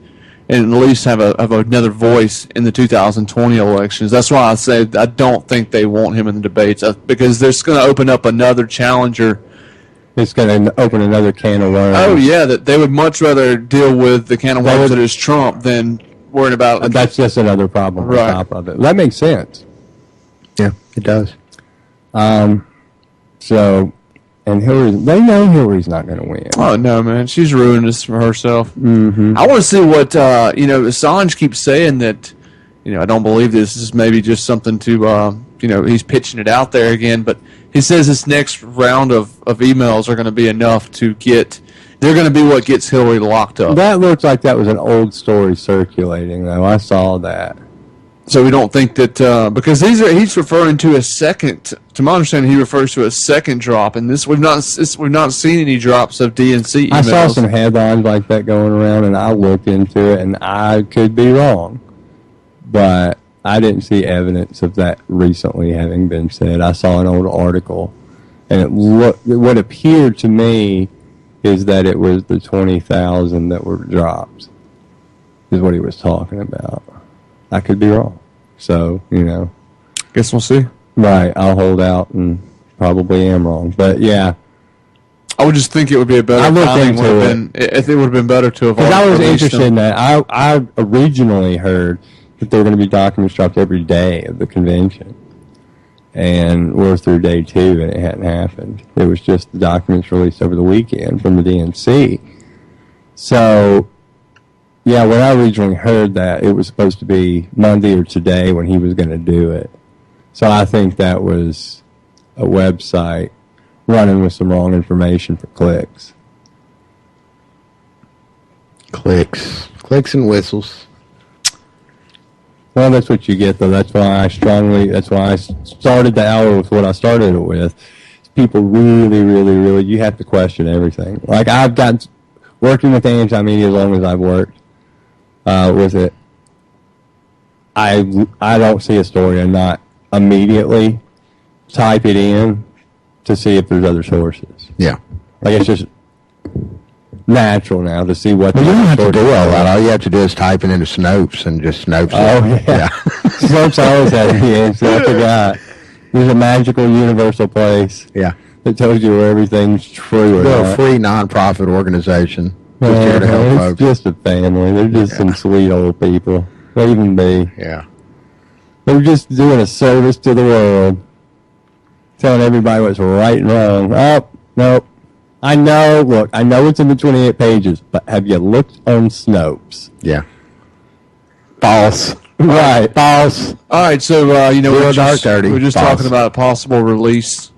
and at least have another voice in the 2020 elections. That's why I say I don't think they want him in the debates because there's going to open up another challenger. It's going to open another can of worms. Oh yeah, that they would much rather deal with the can of worms that is Trump than worrying about. That's just another problem on top of it. That makes sense. Yeah, it does. So, and they know Hillary's not going to win. Oh no, man, she's ruined this for herself. Mm-hmm. I want to see what Assange keeps saying that. I don't believe this. This is maybe just something to he's pitching it out there again. But he says this next round of emails are going to be enough to get. They're going to be what gets Hillary locked up. That looks like that was an old story circulating, though. I saw that. So we don't think that because he's referring to a second. To my understanding, he refers to a second drop, and we've not seen any drops of DNC emails. I saw some headlines like that going around, and I looked into it, and I could be wrong, but I didn't see evidence of that recently having been said. I saw an old article, and what appeared to me is that it was the 20,000 that were dropped, is what he was talking about. I could be wrong. So, guess we'll see. Right. I'll hold out and probably am wrong. But, yeah. I would just think it would be a better timing. It would have been better to have. Because I was interested in that. I originally heard that there were going to be documents dropped every day of the convention. And we're through day 2, and it hadn't happened. It was just the documents released over the weekend from the DNC. So, yeah, when I originally heard that, it was supposed to be Monday or today when he was going to do it. So I think that was a website running with some wrong information for clicks. Clicks and whistles. Well, that's what you get, though. That's why I started the hour with what I started it with. People really, really, really, you have to question everything. Like, I've gotten, working with anti-media as long as I've worked with it, I don't see a story and not immediately type it in to see if there's other sources. Yeah. Like, it's just natural now to see what. Well, you don't have to do all that. All you have to do is type it into Snopes and just Snopes. Oh, yeah. Snopes always has the answer. I forgot. There's a magical universal place. Yeah. That tells you where everything's true or They're not. a free nonprofit organization. Just here to help it's folks. just a family. They're just some sweet old people. They even be. Yeah. They're just doing a service to the world. Telling everybody what's right and wrong. Oh, nope. I know it's in the 28 pages, but have you looked on Snopes? Yeah. False. Right. False. All right, so, we're just False. talking about a possible release.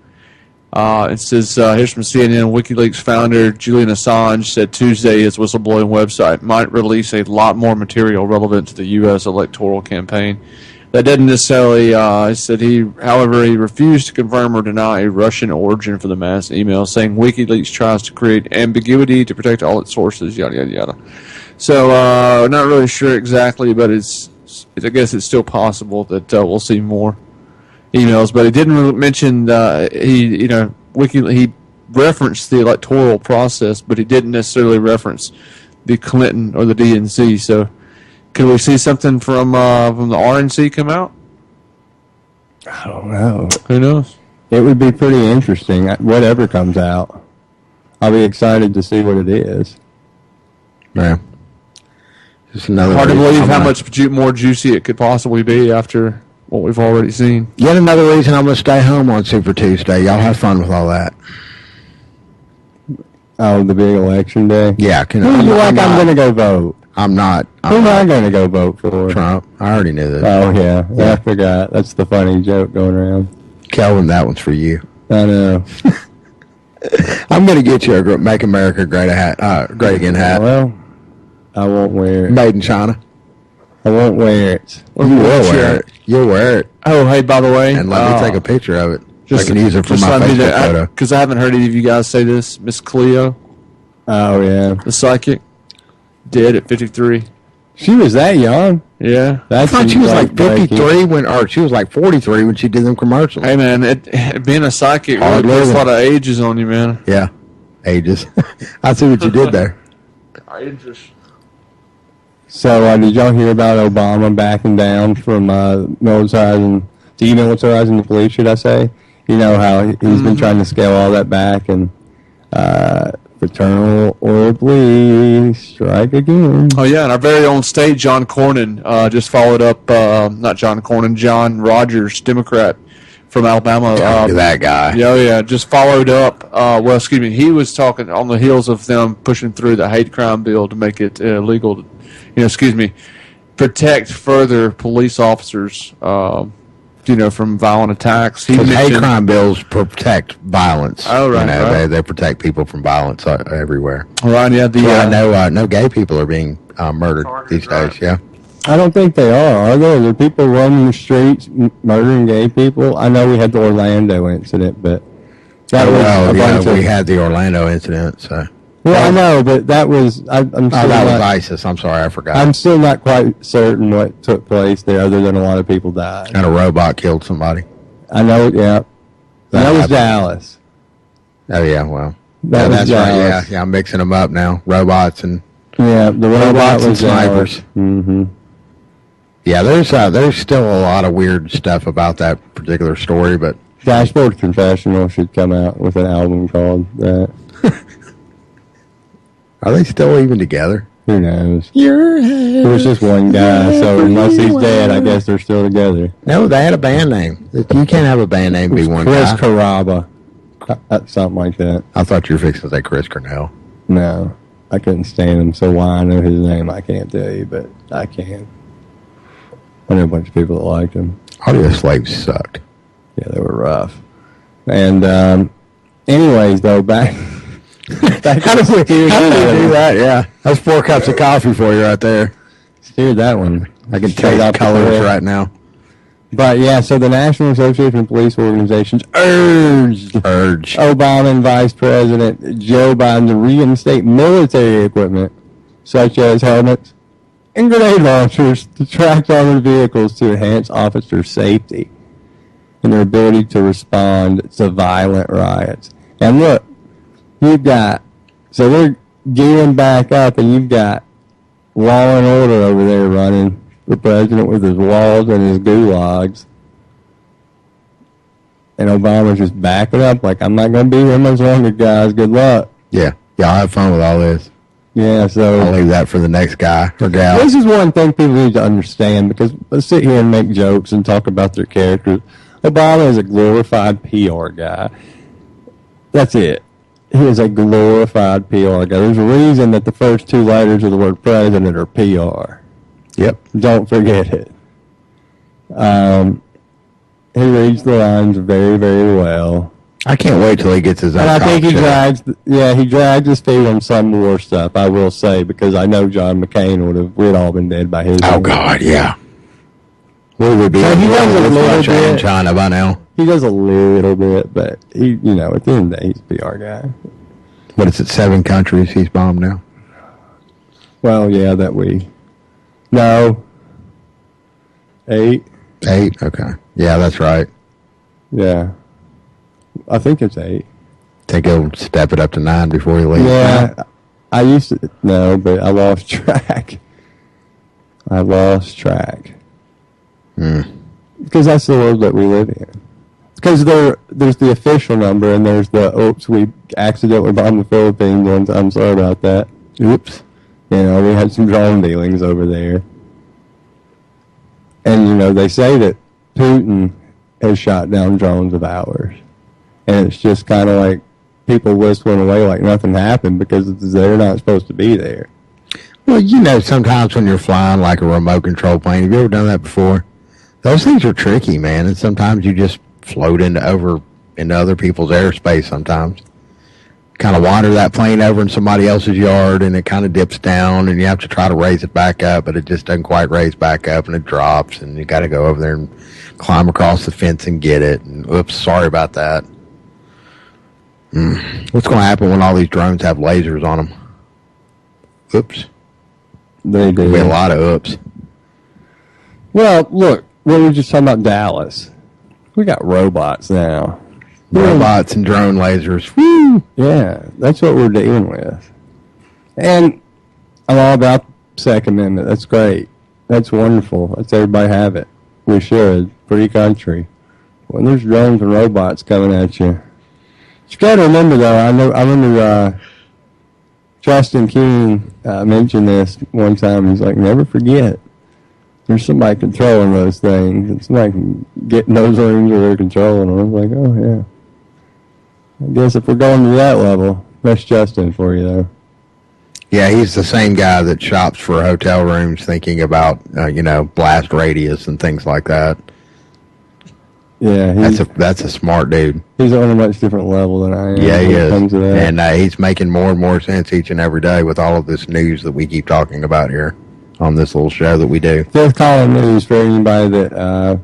It says, here's from CNN, WikiLeaks founder Julian Assange said Tuesday his whistleblowing website might release a lot more material relevant to the U.S. electoral campaign. That doesn't necessarily, however, he refused to confirm or deny a Russian origin for the mass email, saying WikiLeaks tries to create ambiguity to protect all its sources, yada, yada, yada. So, not really sure exactly, but I guess it's still possible that we'll see more emails. But he didn't really mention, he referenced the electoral process, but he didn't necessarily reference the Clinton or the DNC, so could we see something from the RNC come out? I don't know. Who knows? It would be pretty interesting. Whatever comes out, I'll be excited to see what it is. Yeah. Just another hard to reason believe how much more juicy it could possibly be after what we've already seen. Yet another reason I'm going to stay home on Super Tuesday. Y'all have fun with all that. Oh, the big election day? Yeah. I'm going to go vote. I'm not. Who am I going to go vote for? Trump. I already knew this. Oh, yeah. I forgot. That's the funny joke going around. Kelvin, that one's for you. I know. I'm going to get you a Make America Great Again hat. Well, I won't wear it. Made in China. I won't wear it. You will wear it. You'll wear it. Oh, hey, by the way. And let me take a picture of it. I can use it for my Facebook photo. Because I haven't heard any of you guys say this. Miss Cleo. Oh, yeah. The psychic. Dead at 53. She was that young? Yeah. I thought she was like 53 or she was like 43 when she did them commercials. Hey, man, being a psychic really puts a lot of ages on you, man. Yeah. Ages. I see what you did there. Ages. So, did y'all hear about Obama backing down from demilitarizing the police, should I say? You know how he's been trying to scale all that back, and fraternal or police strike again. Oh, yeah, and our very own state, John Cornyn, just followed up, not John Cornyn, John Rogers, Democrat from Alabama. That guy. Yeah, just followed up. He was talking on the heels of them pushing through the hate crime bill to make it illegal to, protect further police officers, from violent attacks. Hate crime bills protect violence. Oh, right. Right. They protect people from violence everywhere. Right, yeah. I know gay people are being murdered these days, yeah. I don't think they are there? There are people running the streets murdering gay people? I know we had the Orlando incident, but we had the Orlando incident, so. Well, I know, but that was... that was ISIS. I'm sorry, I forgot. I'm still not quite certain what took place there, other than a lot of people died. And a robot killed somebody. I know, yeah. That was Dallas. Oh, yeah, well. That's right, yeah. I'm mixing them up now. Robots and... Yeah, the robots and snipers. Mm-hmm. Yeah, there's still a lot of weird stuff about that particular story, but... Dashboard Confessional should come out with an album called that. Are they still even together? Who knows? There's just one guy, so unless he's dead, I guess they're still together. No, they had a band name. You can't have a band name be one Chris guy. Carrabba. Something like that. I thought you were fixing to say Chris Cornell. No, I couldn't stand him, so why I know his name I can't tell you, but I can. I know a bunch of people that liked him. Audio Slaves sucked. Yeah, they were rough. And anyways, though, back... How do we do that? Yeah, that's 4 cups of coffee for you right there. Steered that one. I can tell you colors right now. But yeah, so the National Association of Police Organizations urged Obama and Vice President Joe Biden to reinstate military equipment such as helmets and grenade launchers to tracked armored vehicles to enhance officer safety and their ability to respond to violent riots. And look, so they're gearing back up, and you've got law and order over there running. The president with his walls and his gulags. And Obama's just backing up like, I'm not going to be here much longer, guys. Good luck. Yeah. Y'all have fun with all this. Yeah, so... I'll leave that for the next guy or gal. This is one thing people need to understand, because let's sit here and make jokes and talk about their characters. Obama is a glorified PR guy. That's it. He is a glorified PR guy. There's a reason that the first 2 letters of the word president are PR. Yep. Don't forget it. He reads the lines very, very well. I can't wait till he gets his own. And I think he drags his feet on some more stuff, I will say, because I know John McCain we'd all been dead by his time. God, yeah. We would be he does a little bit in China by now. He does a little bit, but at the end of the day, he's a PR guy. What is it, 7 countries he's bombed now? Well, yeah, No. 8. 8? Okay. Yeah, that's right. Yeah. I think it's 8. Think he'll step it up to 9 before he leaves? Yeah. I used to... No, but I lost track. Because that's the world that we live in. Because there's the official number, and there's the, oops, we accidentally bombed the Philippines one time. Sorry about that. Oops. We had some drone dealings over there. And, they say that Putin has shot down drones of ours. And it's just kind of like people whistling away like nothing happened because they're not supposed to be there. Well, sometimes when you're flying like a remote control plane, have you ever done that before? Those things are tricky, man. And sometimes you just float into other people's airspace sometimes. Kind of wander that plane over in somebody else's yard, and it kind of dips down, and you have to try to raise it back up, but it just doesn't quite raise back up, and it drops, and you got to go over there and climb across the fence and get it. And oops, sorry about that. What's going to happen when all these drones have lasers on them? Oops. They do. There'll be a lot of oops. Well, look, we were just talking about Dallas. We got robots now. Robots and drone lasers. Woo! Yeah, that's what we're dealing with. And I'm all about Second Amendment. That's great. That's wonderful. Let's everybody have it. We should. Free country. When there's drones and robots coming at you. You got to remember, though, I remember Justin King mentioned this one time. He's like, never forget. There's somebody controlling those things. And somebody can get in those rooms where they're controlling them. I was like, oh, yeah. I guess if we're going to that level, that's Justin for you, though. Yeah, he's the same guy that shops for hotel rooms thinking about, blast radius and things like that. Yeah. That's a smart dude. He's on a much different level than I am. Yeah, he is. And he's making more and more sense each and every day with all of this news that we keep talking about here on this little show that we do. Fifth Column News, for anybody that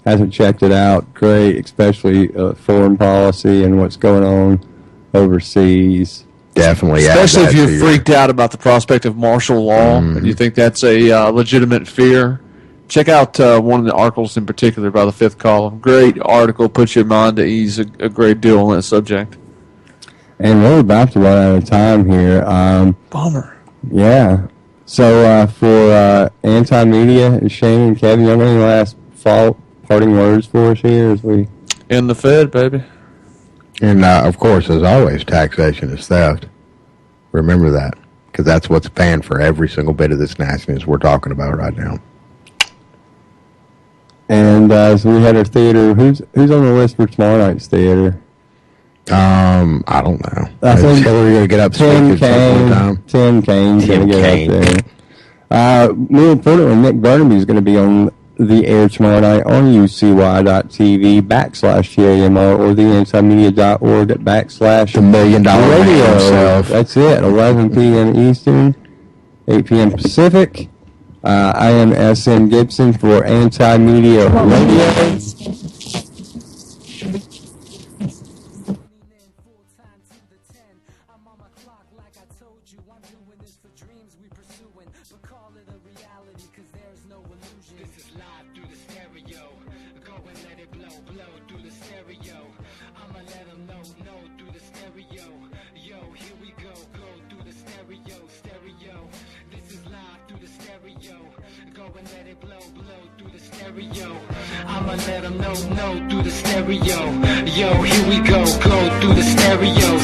hasn't checked it out, great, especially foreign policy and what's going on overseas. Definitely. Especially if you're freaked out about the prospect of martial law and you think that's a legitimate fear. Check out one of the articles in particular by the Fifth Column. Great article, puts your mind at ease a great deal on that subject. And we're about to run out of time here. Bummer. Yeah. So for Anti-Media, Shane and Kevin, you have any last parting words for us here as we end the Fed, baby? And of course, as always, taxation is theft. Remember that, because that's what's paying for every single bit of this nastiness we're talking about right now. And so we had our theater. Who's on the list for tomorrow night's theater? I don't know. I think we're going to get up Tim Kane's going to get up there. More importantly, Nick Burnaby is going to be on the air tomorrow night on ucy.tv/TAMR or theantimedia.org / $1 million radio. Himself. That's it. 11 p.m. Eastern, 8 p.m. Pacific. I am S.M. Gibson for Anti-Media Radio. I'ma let them know through the stereo. Yo, here we go through the stereo.